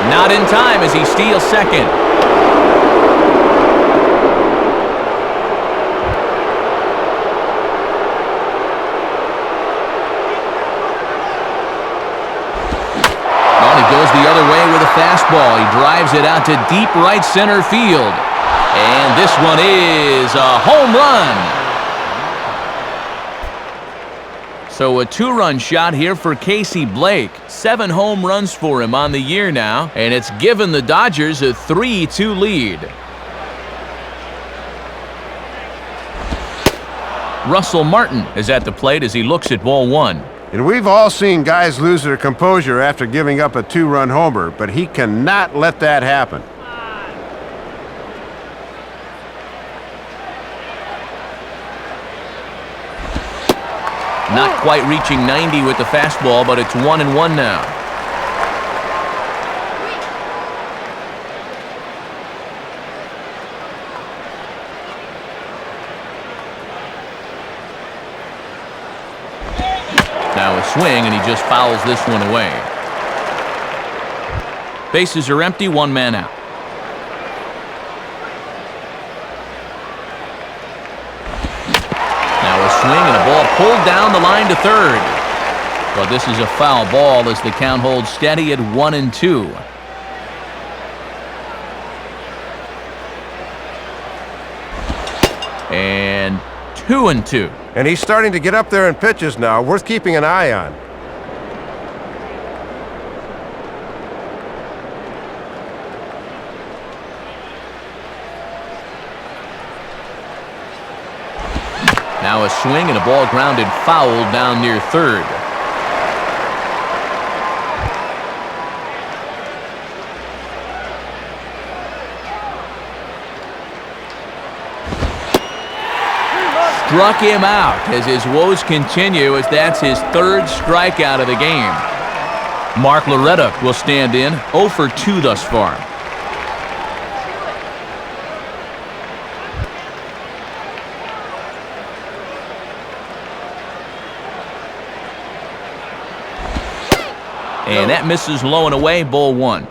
Not in time as he steals second. Goes the other way with a fastball. He drives it out to deep right center field. And this one is a home run. So a 2-run shot here for Casey Blake. 7 home runs for him on the year now. And it's given the Dodgers a 3-2 lead. Russell Martin is at the plate as he looks at ball 1. And we've all seen guys lose their composure after giving up a 2-run homer, but he cannot let that happen. Not quite reaching 90 with the fastball, but it's 1-1 now. Now a swing, and he just fouls this one away. Bases are empty, 1 man out. Now a swing and a ball pulled down the line to third. But this is a foul ball as the count holds steady at 1-2. And 2-2. And he's starting to get up there in pitches now, worth keeping an eye on. Now a swing and a ball grounded foul down near third. Struck him out as his woes continue, as that's his 3rd strikeout of the game. Mark Loretta will stand in, 0 for 2 thus far. And that misses low and away, ball 1.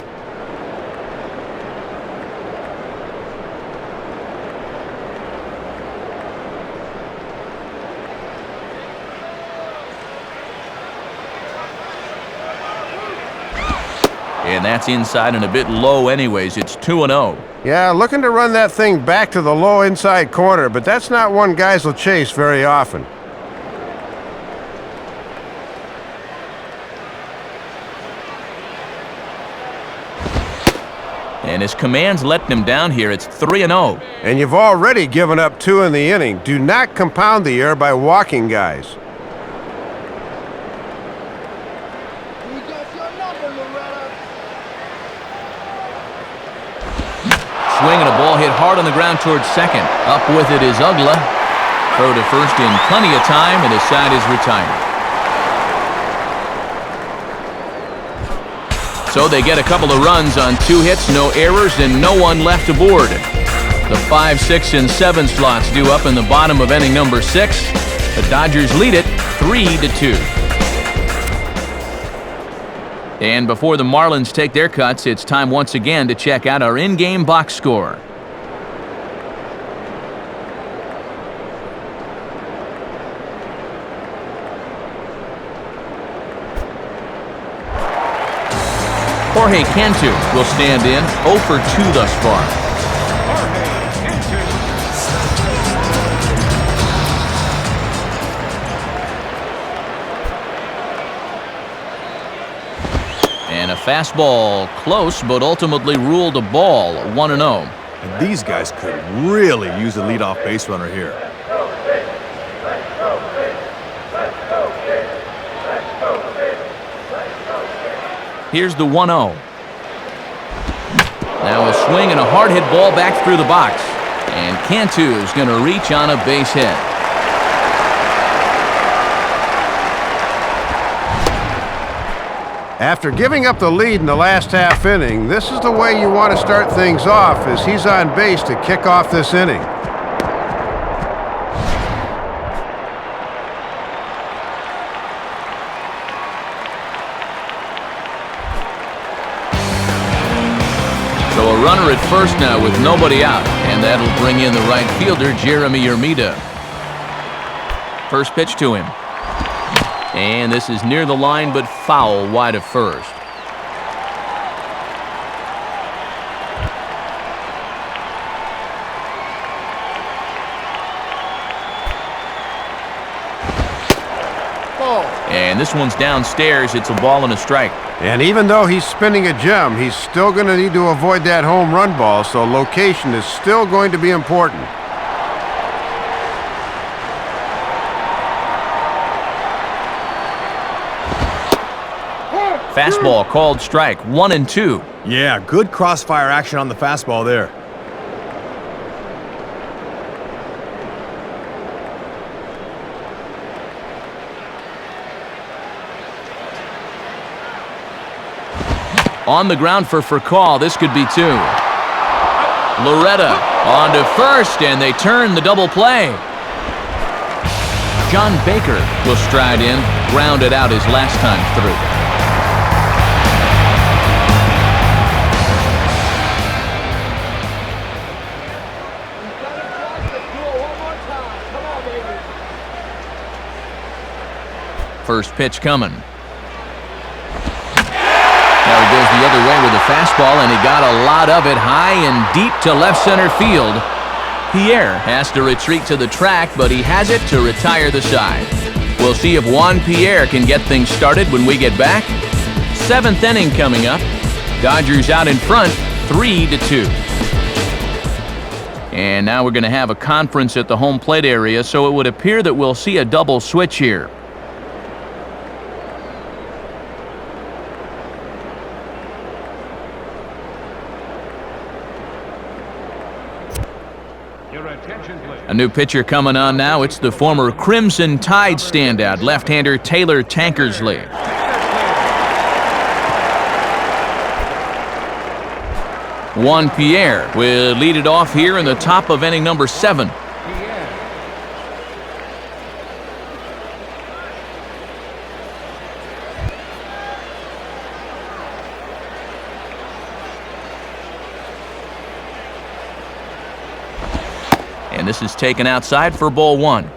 And that's inside and a bit low anyways. It's 2-0. Yeah, looking to run that thing back to the low inside corner, but that's not one guys will chase very often. And his command's letting him down here. It's 3-0. And you've already given up 2 in the inning. Do not compound the error by walking guys. swing and a ball hit hard on the ground towards second. Up with it is Ugla. Throw to first in plenty of time, and his side is retired. So they get a couple of runs on 2 hits, no errors, and no one left aboard. The 5, 6, and 7 slots due up in the bottom of inning number 6. The Dodgers lead it 3-2. And before the Marlins take their cuts, it's time once again to check out our in-game box score. Jorge Cantu will stand in, 0 for 2 thus far. And a fastball close, but ultimately ruled a ball, 1-0. And these guys could really use a leadoff base runner here. Here's the 1-0. Now a swing and a hard hit ball back through the box. And Cantu is going to reach on a base hit. After giving up the lead in the last half inning, this is the way you want to start things off as he's on base to kick off this inning. So a runner at first now with nobody out, and that'll bring in the right fielder, Jeremy Yermida. First pitch to him. And this is near the line, but foul wide of first. And this one's downstairs. It's a ball and a strike. And even though he's spinning a gem, he's still going to need to avoid that home run ball, so location is still going to be important. Fastball called strike, 1-2. Yeah, good crossfire action on the fastball there. On the ground for call. This could be 2. Loretta on to first, and they turn the double play. John Baker will stride in, grounded out his last time through. First pitch coming. Now he goes the other way with a fastball, and he got a lot of it high and deep to left center field. Pierre has to retreat to the track, but he has it to retire the side. We'll see if Juan Pierre can get things started when we get back. 7th inning coming up. Dodgers out in front, 3-2. And now we're going to have a conference at the home plate area, so it would appear that we'll see a double switch here. A new pitcher coming on now. It's the former Crimson Tide standout, left-hander Taylor Tankersley. Juan Pierre will lead it off here in the top of inning number 7. And this is taken outside for ball 1.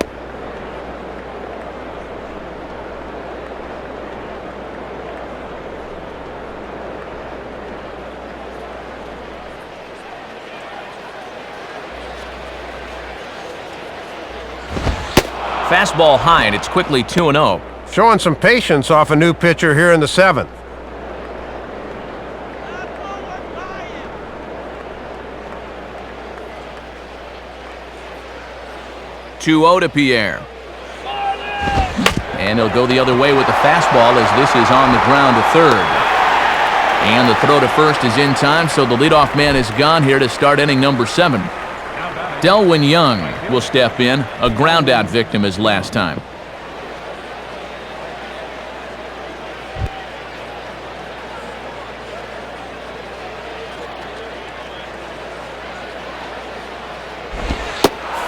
Fastball high, and it's quickly 2-0. Showing some patience off a new pitcher here in the 7th. To Pierre. And he'll go the other way with the fastball as this is on the ground to third. And the throw to first is in time, so the leadoff man is gone here to start inning number 7. Delwyn Young will step in, a groundout victim as last time.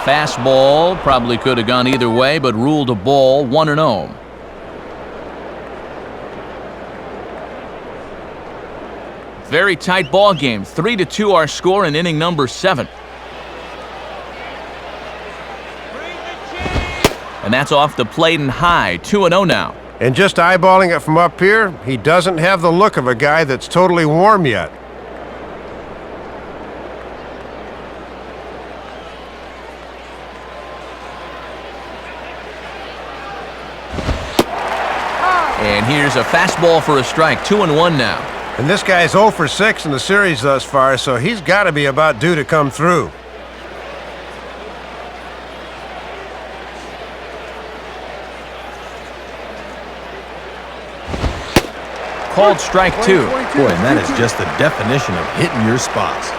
Fastball probably could have gone either way, but ruled a ball, 1-0. Very tight ball game. 3-2 our score in inning number 7. And that's off the plate and high. 2-0 now. And just eyeballing it from up here, he doesn't have the look of a guy that's totally warm yet. And here's a fastball for a strike. 2-1 now. And this guy's 0 for 6 in the series thus far, so he's got to be about due to come through. Called strike 2. Boy, and that is just the definition of hitting your spots.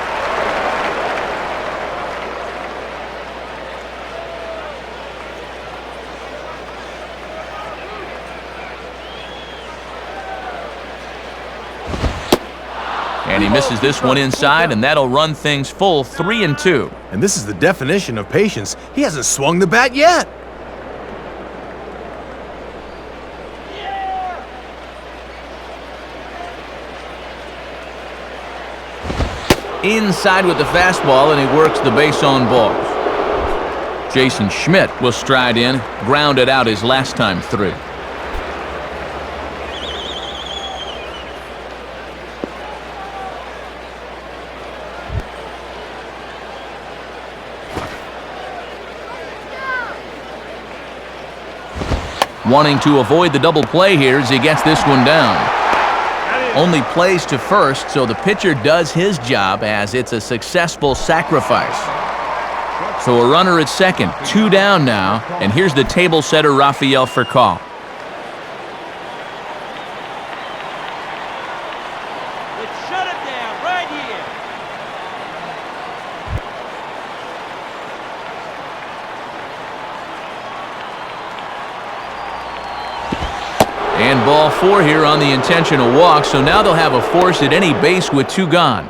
And he misses this one inside, and that'll run things full 3-2. And this is the definition of patience. He hasn't swung the bat yet. Inside with the fastball, and he works the base on balls. Jason Schmidt will stride in, grounded out his last time through. Wanting to avoid the double play here as he gets this one down. Only plays to first, so the pitcher does his job as it's a successful sacrifice. So a runner at second, 2 down now, and here's the table setter Rafael Furcal. Let's shut it down right here. And ball 4 here on the intentional walk, so now they'll have a force at any base with 2 gone.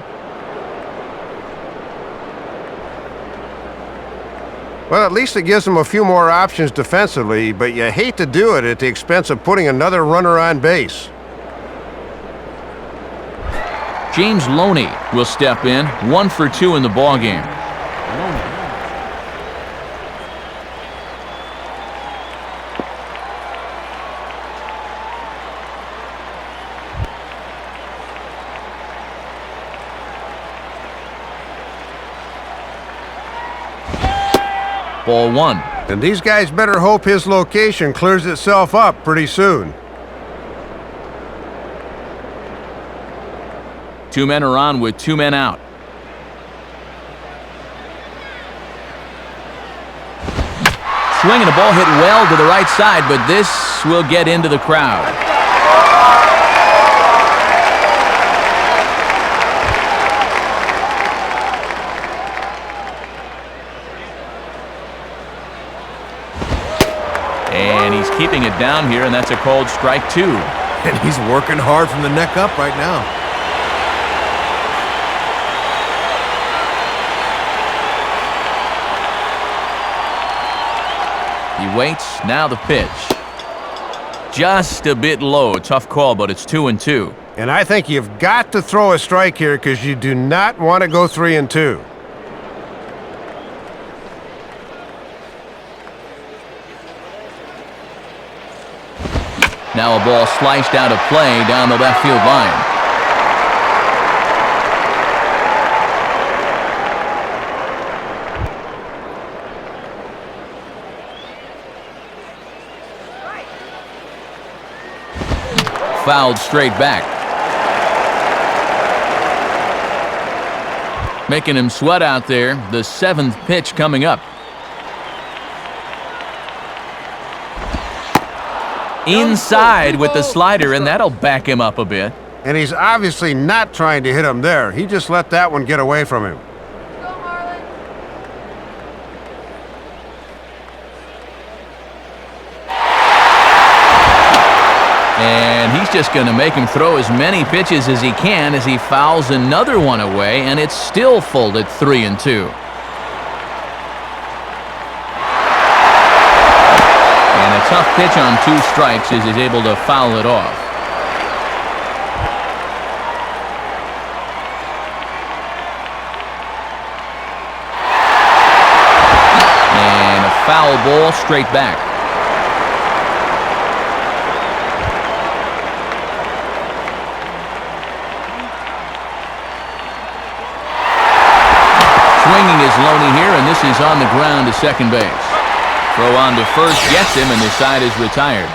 Well, at least it gives them a few more options defensively, but you hate to do it at the expense of putting another runner on base. James Loney will step in, 1 for 2 in the ballgame. Ball 1. And these guys better hope his location clears itself up pretty soon. 2 men are on with 2 men out. Swinging, a ball hit well to the right side, but this will get into the crowd. And he's keeping it down here, and that's a called strike 2. And he's working hard from the neck up right now. He waits, now the pitch. Just a bit low, tough call, but it's 2-2. And I think you've got to throw a strike here because you do not want to go 3-2. Now a ball sliced out of play down the left field line. Fouled straight back. Making him sweat out there. The 7th pitch coming up. Inside with the slider, and that'll back him up a bit. And he's obviously not trying to hit him there. He just let that one get away from him. Go, Marlins. And he's just going to make him throw as many pitches as he can as he fouls another one away, and it's still full at 3-2. And a tough pitch on 2 strikes as he's able to foul it off. And a foul ball straight back. Swinging is Loney here, and this is on the ground to second base. Throw on to first gets him, and the side is retired.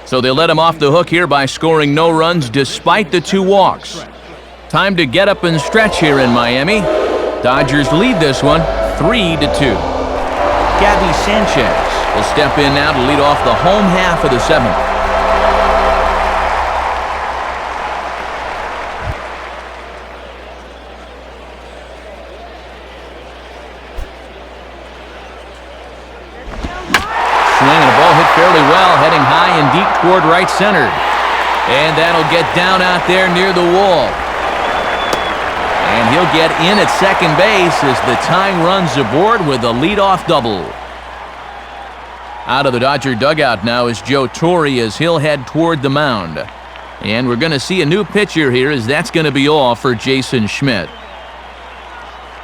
So they let him off the hook here by scoring no runs despite the 2 walks. Time to get up and stretch here in Miami. Dodgers lead this one 3-2. Gabby Sanchez will step in now to lead off the home half of the 7th. Fairly well, heading high and deep toward right center. And that'll get down out there near the wall. And he'll get in at second base as the tying runs aboard with a leadoff double. Out of the Dodger dugout now is Joe Torre as he'll head toward the mound. And we're going to see a new pitcher here as that's going to be all for Jason Schmidt.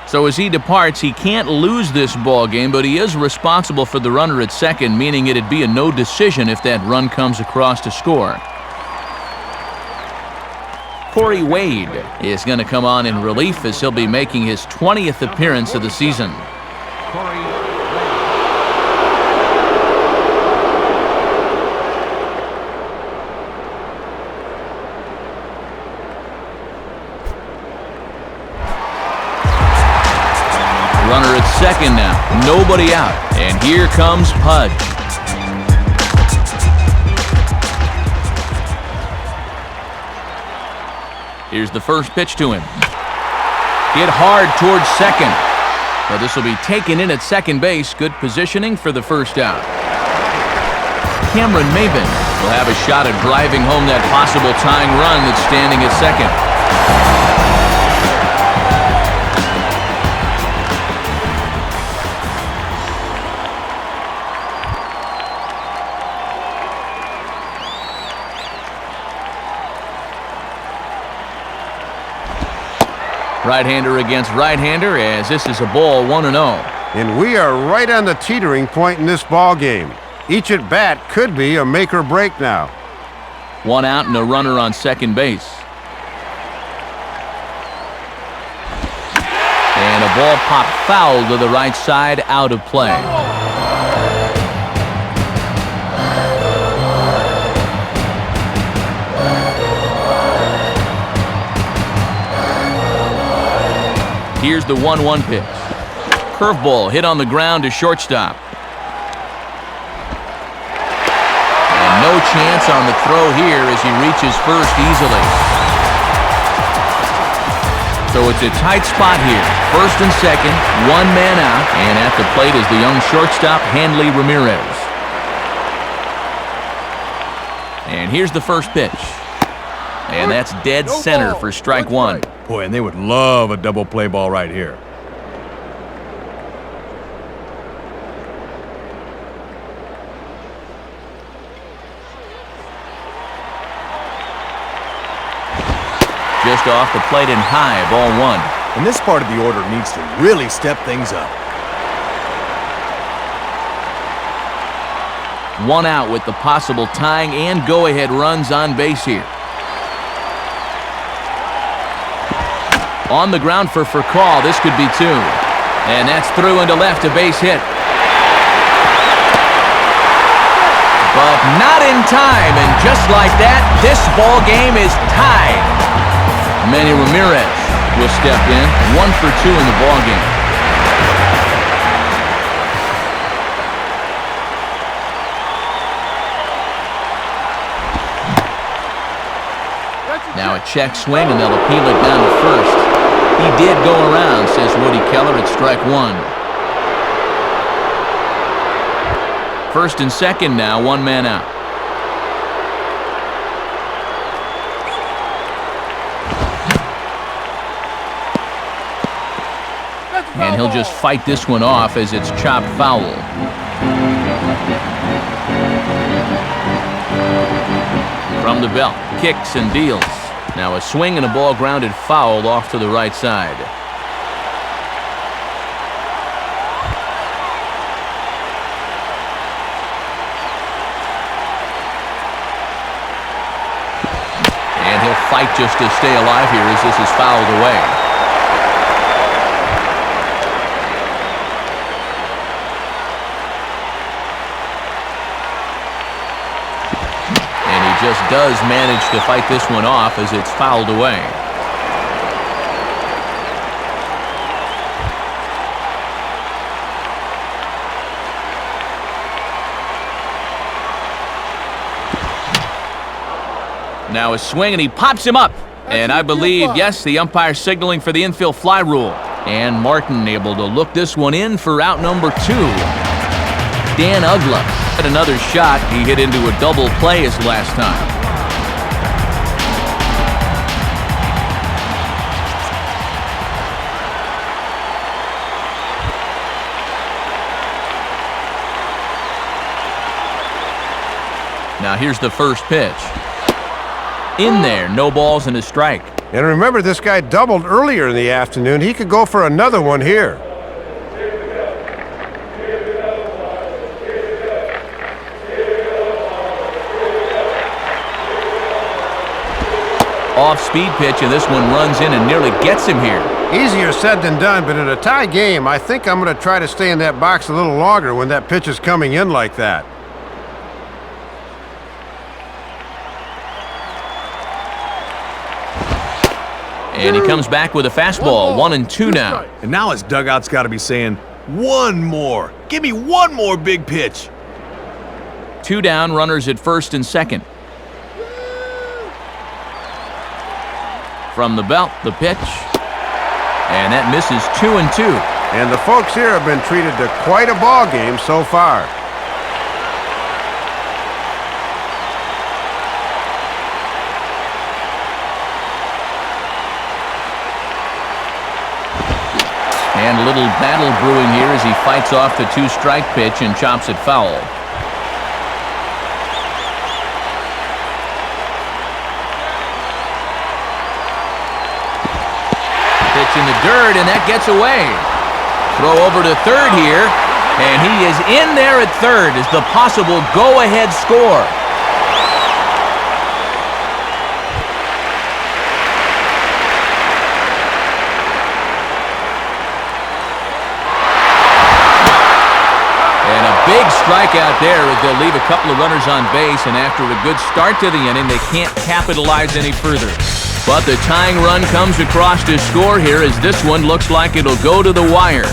So as he departs, he can't lose this ball game, but he is responsible for the runner at second, meaning it'd be a no decision if that run comes across to score. Corey Wade is going to come on in relief as he'll be making his 20th appearance of the season. Runner at second now, nobody out, and here comes Pudge. Here's the first pitch to him. Hit hard towards second. Well, this will be taken in at second base. Good positioning for the first out. Cameron Maybin will have a shot at driving home that possible tying run that's standing at second. Right-hander against right-hander as this is a ball 1-0. And we are right on the teetering point in this ball game. Each at bat could be a make or break now. 1 out and a runner on second base. And a ball popped foul to the right side, out of play. Here's the 1-1 pitch. Curveball hit on the ground to shortstop. And no chance on the throw here as he reaches first easily. So it's a tight spot here. First and second, 1 man out, and at the plate is the young shortstop, Hanley Ramirez. And here's the first pitch. And that's dead center for strike 1. Boy, and they would love a double play ball right here. Just off the plate and high, ball 1. And this part of the order needs to really step things up. 1 out with the possible tying and go-ahead runs on base here. On the ground for call. This could be 2. And that's through into left, a base hit. But not in time, and just like that, this ball game is tied. Manny Ramirez will step in, 1 for 2 in the ball game. check swing, and they'll appeal it down to first. He did go around, says Woody Keller. It's strike one. First and second now, one man out. And he'll just fight this one off as it's chopped foul. From the belt, kicks and deals. Now a swing and a ball grounded foul off to the right side. And he'll fight just to stay alive here as this is fouled away. Just does manage to fight this one off as it's fouled away. Now a swing and he pops him up. And I believe, yes, the umpire signaling for the infield fly rule. And Martin able to look this one in for out number 2. Dan Ugla had another shot. He hit into a double play his last time. Now here's the first pitch. In there, no balls and a strike. And remember, this guy doubled earlier in the afternoon. He could go for another one here. Off-speed pitch, and this one runs in and nearly gets him here. Easier said than done, but in a tie game, I think I'm going to try to stay in that box a little longer when that pitch is coming in like that. And he comes back with a fastball, 1-2 now. And now his dugout's got to be saying, one more. Give me one more big pitch. 2 down, runners at first and second. From the belt, the pitch. And that misses 2-2. And the folks here have been treated to quite a ball game so far. And a little battle brewing here as he fights off the 2-strike pitch and chops it foul. Pitch in the dirt, and that gets away. Throw over to third here, and he is in there at third as the possible go-ahead score. Big strikeout there as they'll leave a couple of runners on base, and after a good start to the inning, they can't capitalize any further. But the tying run comes across to score here as this one looks like it'll go to the wire.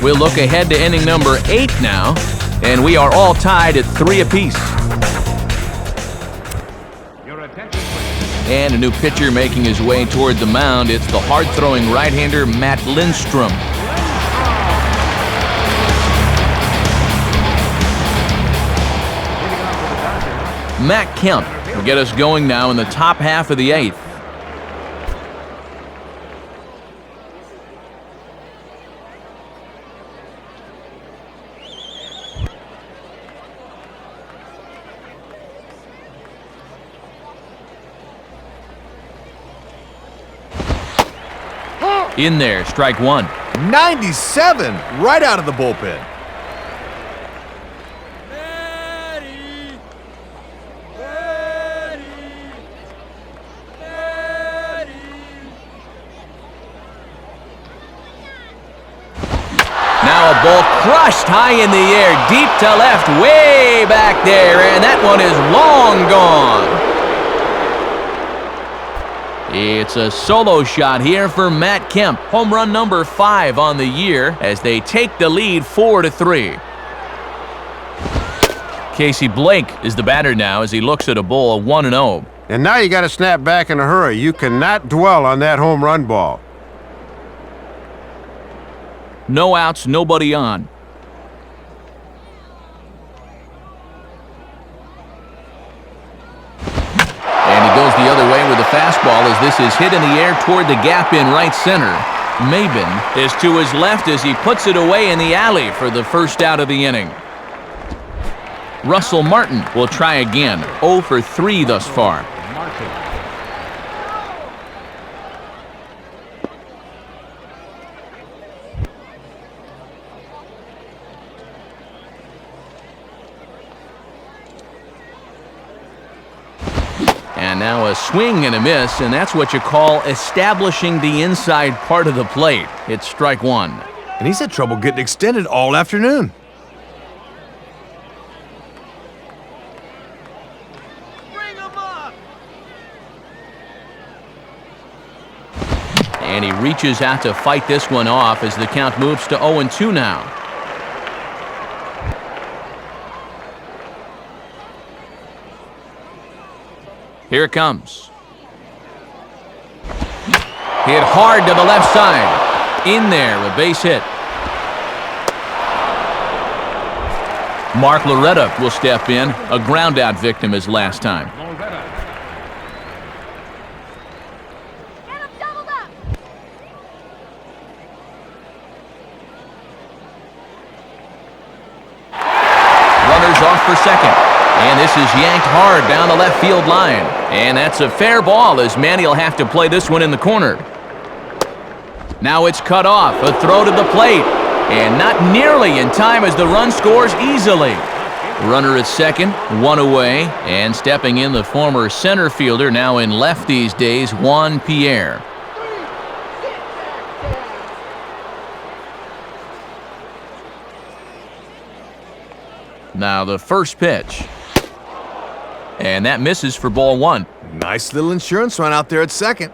We'll look ahead to inning number 8 now, and we are all tied at 3 apiece. And a new pitcher making his way toward the mound. It's the hard-throwing right-hander Matt Lindstrom. Matt Kemp will get us going now in the top half of the 8th. In there, strike one. 97 right out of the bullpen. Now a ball crushed high in the air, deep to left, way back there, and that one is long gone. It's a solo shot here for Matt Kemp. Home run number 5 on the year as they take the lead 4-3. Casey Blake is the batter now as he looks at a ball 1-0. And now you got to snap back in a hurry. You cannot dwell on that home run ball. No outs, nobody on. And he goes the other way with the fastball as this is hit in the air toward the gap in right center. Maben is to his left as he puts it away in the alley for the first out of the inning. Russell Martin will try again. 0 for 3 thus far. And now a swing and a miss, and that's what you call establishing the inside part of the plate. It's strike one. And he's had trouble getting extended all afternoon. Bring him up! And he reaches out to fight this one off as the count moves to 0-2 now. Here it comes. Hit hard to the left side. In there, a base hit. Mark Loretta will step in, a ground-out victim as last time. Get him doubled up. Runners off for second. And this is yanked hard down the left field line. And that's a fair ball as Manny will have to play this one in the corner. Now it's cut off. A throw to the plate. And not nearly in time as the run scores easily. Runner at second, one away. And stepping in the former center fielder, now in left these days, Juan Pierre. Now the first pitch. And that misses for ball one. Nice little insurance run out there at second.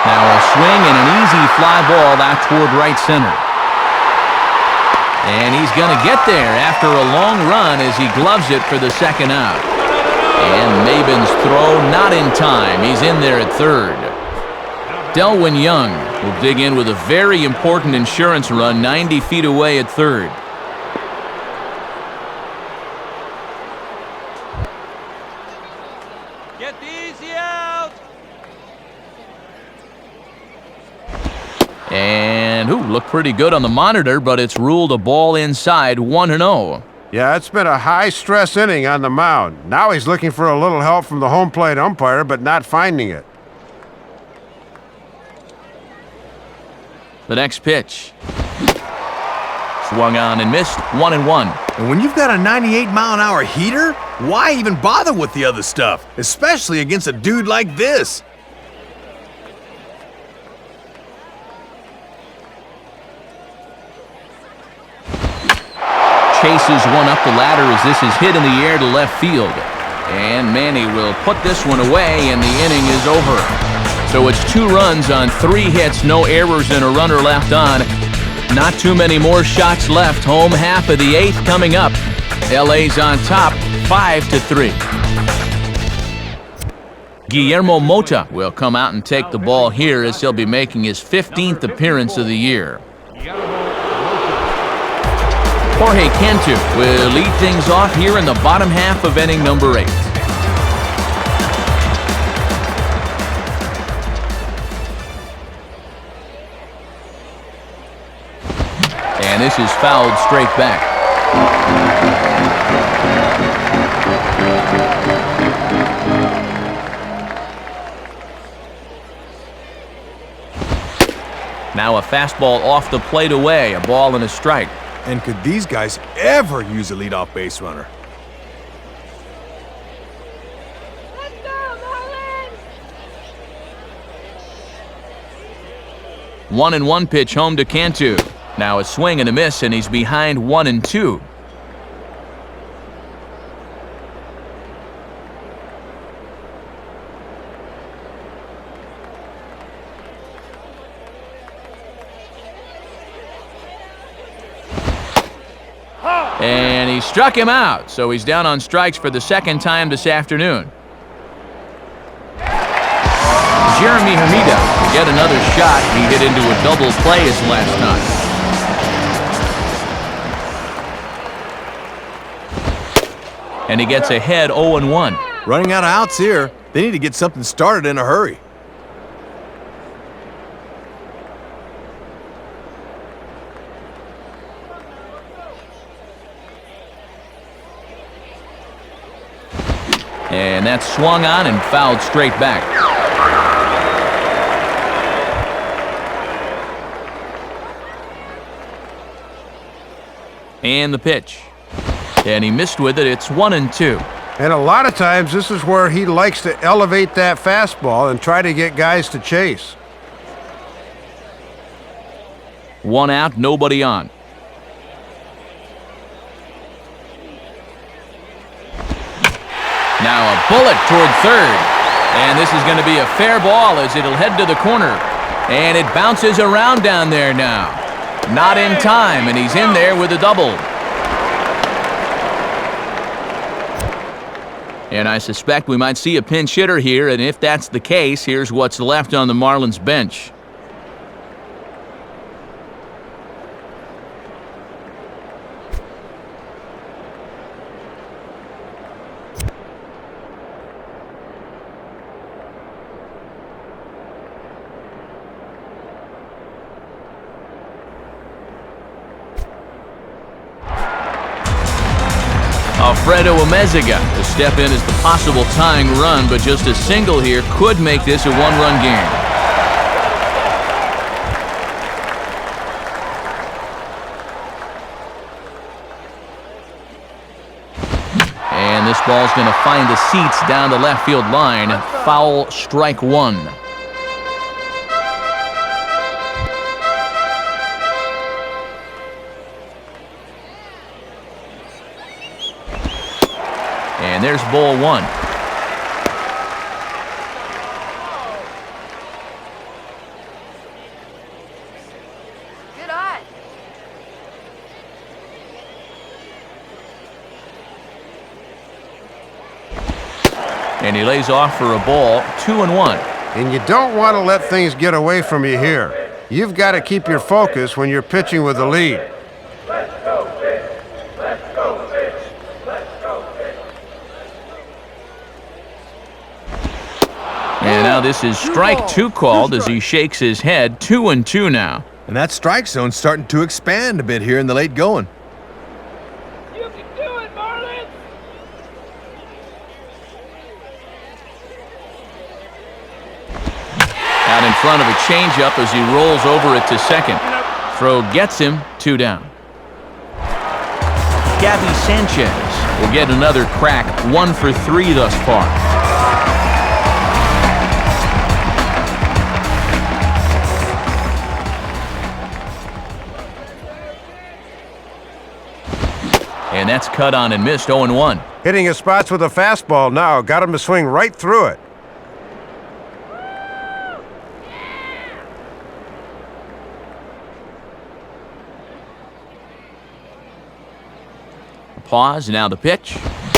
Now a swing and an easy fly ball out toward right center. And he's going to get there after a long run as he gloves it for the second out. And Maben's throw not in time. He's in there at third. Delwyn Young will dig in with a very important insurance run 90 feet away at third. Get the easy out! And looked pretty good on the monitor, but it's ruled a ball inside 1-0. Yeah, it's been a high-stress inning on the mound. Now he's looking for a little help from the home plate umpire, but not finding it. The next pitch. Swung on and missed, 1-1. And when you've got a 98-mile-an-hour heater, why even bother with the other stuff? Especially against a dude like this. Chases one up the ladder as this is hit in the air to left field. And Manny will put this one away, and the inning is over. So it's 2 runs on 3 hits, no errors, and a runner left on. Not too many more shots left. Home half of the 8th coming up. LA's on top, 5-3. Guillermo Mota will come out and take the ball here as he'll be making his 15th appearance of the year. Jorge Cantu will lead things off here in the bottom half of inning number 8. And this is fouled straight back. Now a fastball off the plate away, a ball and a strike. And could these guys ever use a leadoff base runner? Let's go, Marlins! 1-1 pitch home to Cantu. Now a swing and a miss, and he's behind 1-2. Struck him out, so he's down on strikes for the second time this afternoon. Jeremy Hermida will get another shot. He hit into a double play his last time. And he gets ahead 0-1. Running out of outs here. They need to get something started in a hurry. And that's swung on and fouled straight back. And the pitch. And he missed with it. It's 1-2. And a lot of times this is where he likes to elevate that fastball and try to get guys to chase. 1 out, nobody on. Now a bullet toward third. And this is going to be a fair ball as it'll head to the corner. And it bounces around down there now. Not in time, and he's in there with a double. And I suspect we might see a pinch hitter here, and if that's the case, here's what's left on the Marlins bench. Alfredo Amezaga to step in as the possible tying run, but just a single here could make this a one-run game. And this ball's going to find the seats down the left field line. Foul, strike one. And there's ball one. Good eye. And he lays off for a ball, 2-1. And you don't want to let things get away from you here. You've got to keep your focus when you're pitching with the lead. And now this is strike two called as he shakes his head. 2-2 now. And that strike zone's starting to expand a bit here in the late going. You can do it, Marlins! Out in front of a changeup as he rolls over it to second. Throw gets him, 2 down. Gabby Sanchez will get another crack, 1 for 3 thus far. And that's cut on and missed, 0-1. Hitting his spots with a fastball now. Got him to swing right through it. Pause, now the pitch.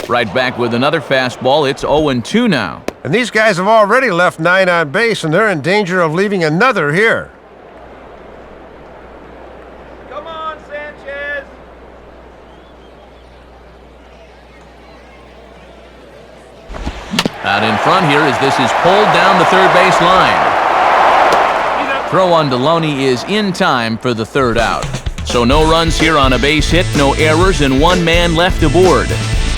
Right back with another fastball. It's 0-2 now. And these guys have already left 9 on base, and they're in danger of leaving another here. Come on, Sanchez! Out in front here as this is pulled down the third base line. Throw on Deloney is in time for the third out. So no runs here on a base hit, no errors, and 1 man left aboard.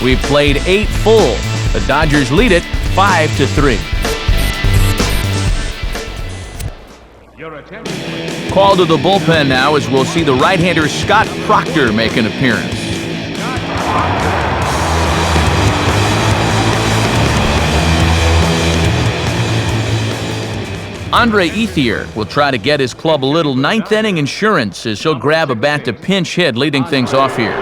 We've played 8 full. The Dodgers lead it 5-3. Call to the bullpen now as we'll see the right-hander Scott Proctor make an appearance. Andre Ethier will try to get his club a little ninth-inning insurance as he'll grab a bat to pinch hit, leading things off here.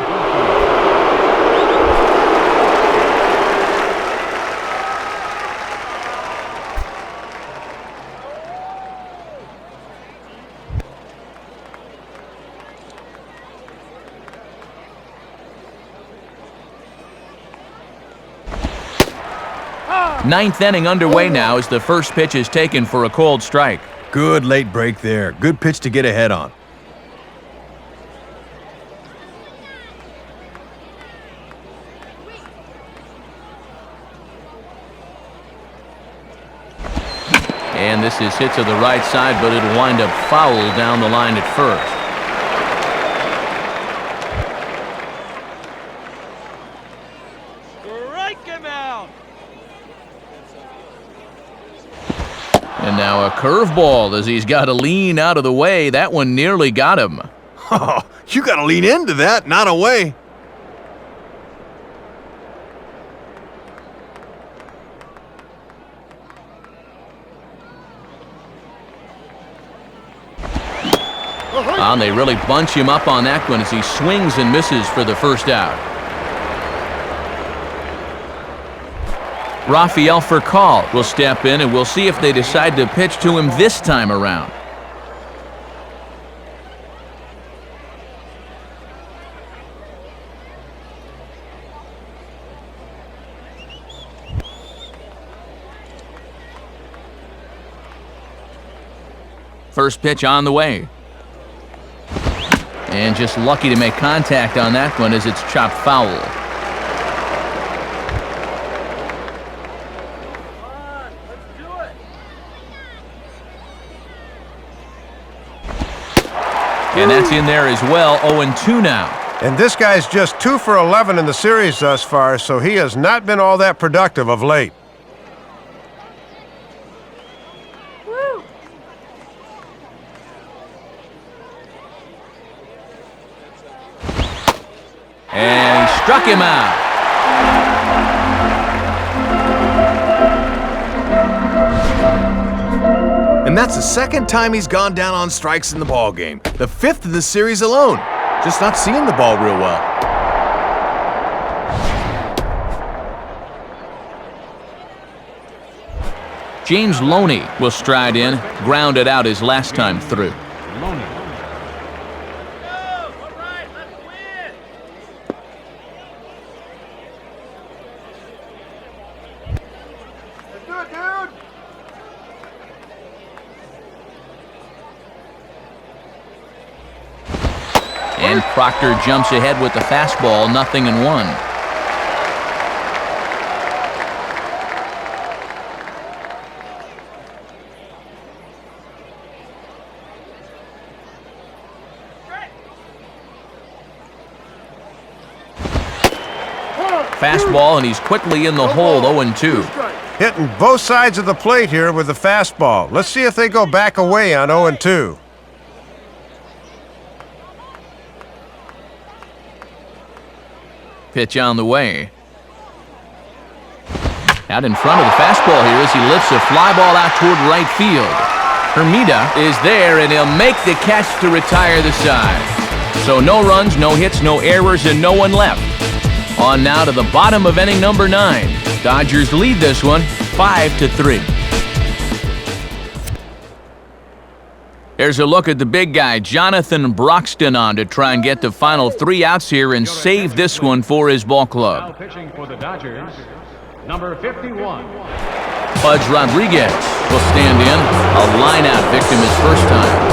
Ninth inning underway now as the first pitch is taken for a cold strike. Good late break there. Good pitch to get ahead on. And this is hit to the right side, but it'll wind up foul down the line at first. Strike him out. And now a curveball as he's got to lean out of the way. That one nearly got him. Oh, you got to lean into that, not away. And they really bunch him up on that one as he swings and misses for the first out. Rafael Furcal will step in, and we'll see if they decide to pitch to him this time around. First pitch on the way. And just lucky to make contact on that one as it's chopped foul. And that's in there as well, 0-2 now. And this guy's just 2 for 11 in the series thus far, so he has not been all that productive of late. Woo! And he struck him out. And that's the second time he's gone down on strikes in the ballgame. The 5th of the series alone. Just not seeing the ball real well. James Loney will stride in, grounded out his last time through. Loney. Let's do it, dude. And Proctor jumps ahead with the fastball, 0-1. Fastball, and he's quickly in the hole, 0-2. Hitting both sides of the plate here with the fastball. Let's see if they go back away on 0-2. Pitch on the way. Out in front of the fastball here as he lifts a fly ball out toward right field. Hermida is there, and he'll make the catch to retire the side. So no runs, no hits, no errors, and no one left. On now to the bottom of inning number 9. Dodgers lead this one 5-3. Here's a look at the big guy, Jonathan Broxton, on to try and get the final 3 outs here and save this one for his ball Now club. pitching for the Dodgers, number 51. Pudge Rodriguez will stand in, a line-out victim his first time.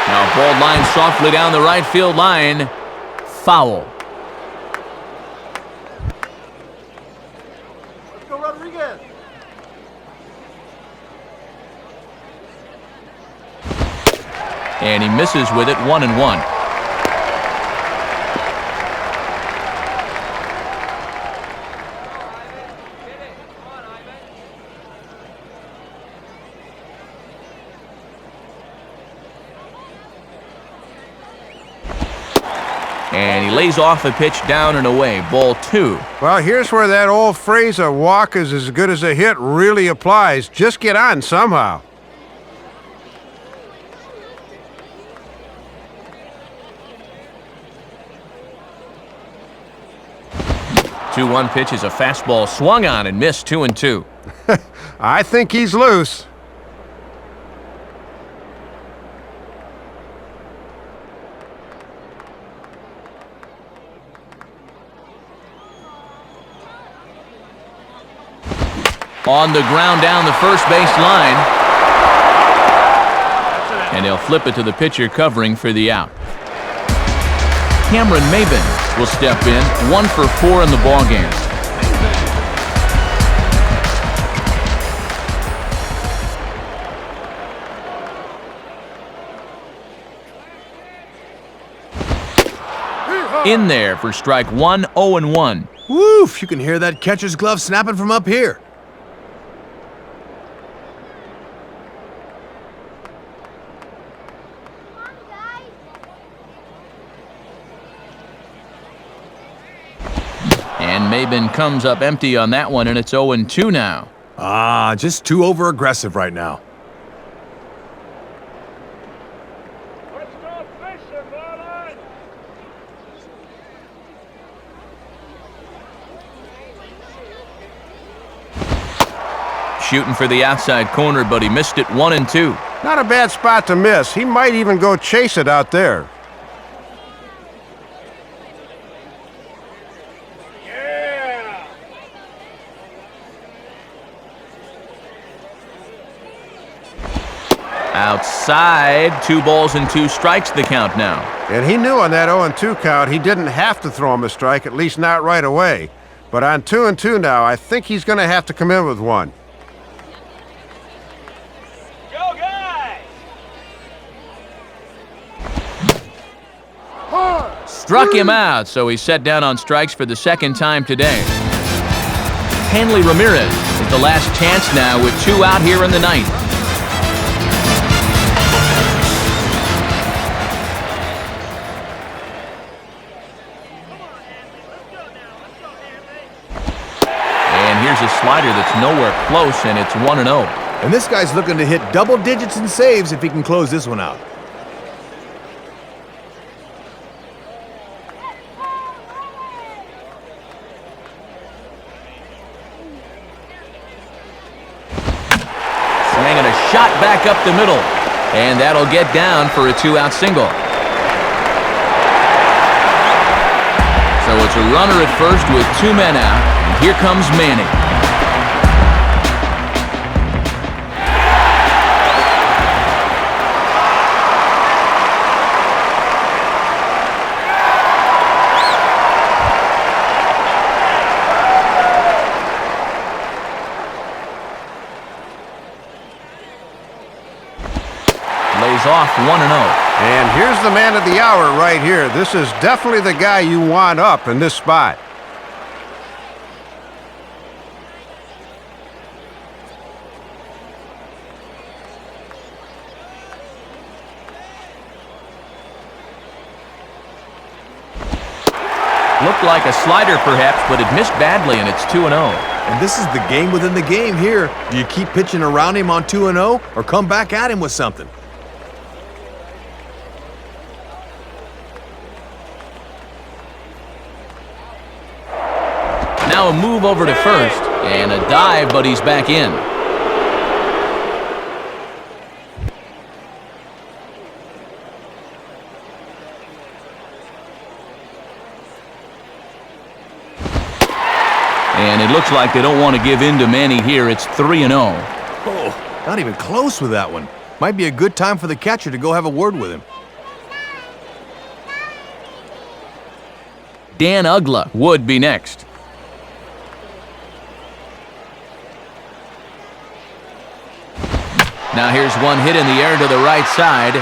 Now ball line softly down the right field line. Foul. Let's go, Rodriguez. And he misses with it, 1-1. And he lays off a pitch down and away, ball 2. Well, here's where that old phrase, a walk is as good as a hit, really applies. Just get on somehow. Two-one pitch is a fastball swung on and missed, 2-2. I think he's loose. On the ground down the first base line. And they'll flip it to the pitcher covering for the out. Cameron Maben will step in, 1 for 4 in the ballgame. In there for strike 1, 0-1. Woof! You can hear that catcher's glove snapping from up here. And Maben comes up empty on that one, and it's 0-2 now. Ah, just too over-aggressive right now. Let's go fishing, Marlins! Shooting for the outside corner, but he missed it 1-2. Not a bad spot to miss. He might even go chase it out there. Yeah! Outside, 2 balls and 2 strikes the count now. And he knew on that 0-2 count he didn't have to throw him a strike, at least not right away. But on 2-2 now, I think he's going to have to come in with one. Go, guys! Struck him out, so he's set down on strikes for the second time today. Hanley Ramirez is the last chance now with 2 out here in the ninth. And here's a slider that's nowhere close, and it's 1-0. And this guy's looking to hit double digits in saves if he can close this one out. Swinging a shot back up the middle. And that'll get down for a 2-out single. So it's a runner at first with 2 men out. And here comes Manning. Lays off 1-0. And here's the man of the hour right here. This is definitely the guy you want up in this spot. Looked like a slider perhaps, but it missed badly, and it's 2-0. And this is the game within the game here. Do you keep pitching around him on 2-0 or come back at him with something? Now a move over to first, and a dive, but he's back in. And it looks like they don't want to give in to Manny here. It's 3-0. Oh, not even close with that one. Might be a good time for the catcher to go have a word with him. Dan Ugla would be next. Now here's one hit in the air to the right side,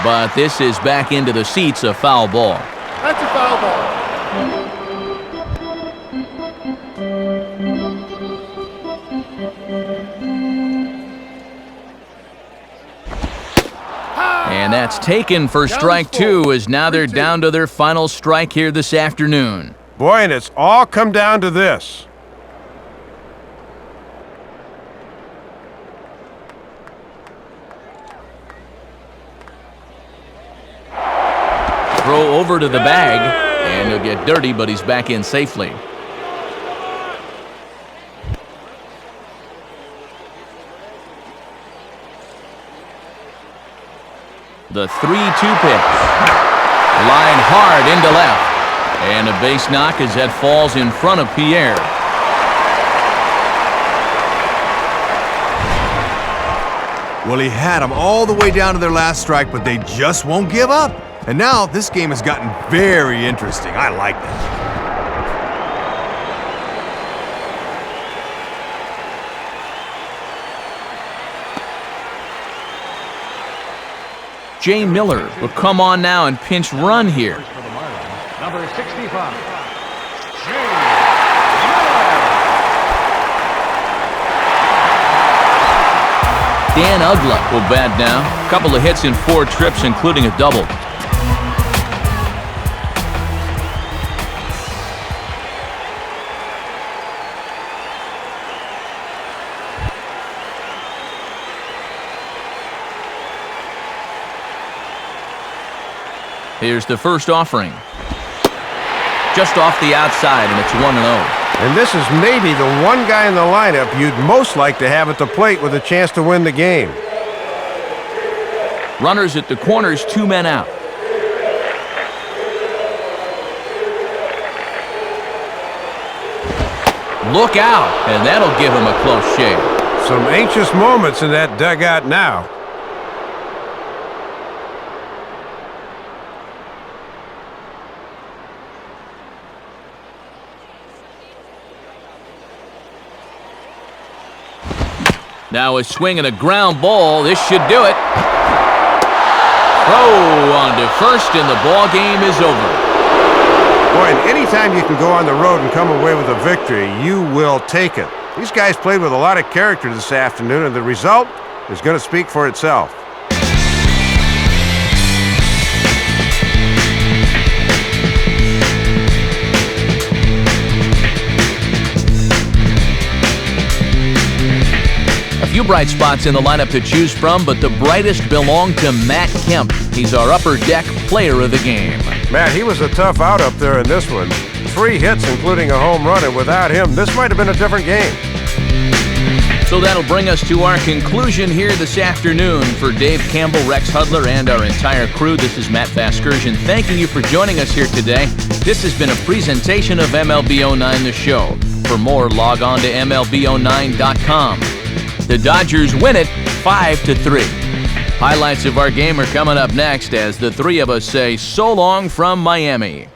but this is back into the seats, a foul ball. That's a foul ball. And that's taken for strike 2, as now they're down to their final strike here this afternoon. Boy, and it's all come down to this. Throw over to the bag, and he'll get dirty, but he's back in safely. The 3-2 pitch. Line hard into left. And a base knock as that falls in front of Pierre. Well, he had them all the way down to their last strike, but they just won't give up. And now this game has gotten very interesting. I like that. Jay Miller will come on now and pinch run here. For the Marlins, number 65. Jay Dan Ugla will bat now. A couple of hits in 4 trips, including a double. Here's the first offering. Just off the outside, and it's 1-0. And this is maybe the one guy in the lineup you'd most like to have at the plate with a chance to win the game. Runners at the corners, 2 men out. Look out, and that'll give him a close shave. Some anxious moments in that dugout now. Now a swing and a ground ball. This should do it. Throw on to first, and the ball game is over. Boy, and anytime you can go on the road and come away with a victory, you will take it. These guys played with a lot of character this afternoon, and the result is going to speak for itself. Few bright spots in the lineup to choose from, but the brightest belong to Matt Kemp. He's our upper deck player of the game. Matt, he was a tough out up there in this one. 3 hits, including a home run, and without him, this might have been a different game. So that'll bring us to our conclusion here this afternoon. For Dave Campbell, Rex Hudler, and our entire crew, this is Matt Vasgersian thanking you for joining us here today. This has been a presentation of MLB09 The Show. For more, log on to MLB09.com. The Dodgers win it 5-3. Highlights of our game are coming up next as the 3 of us say so long from Miami.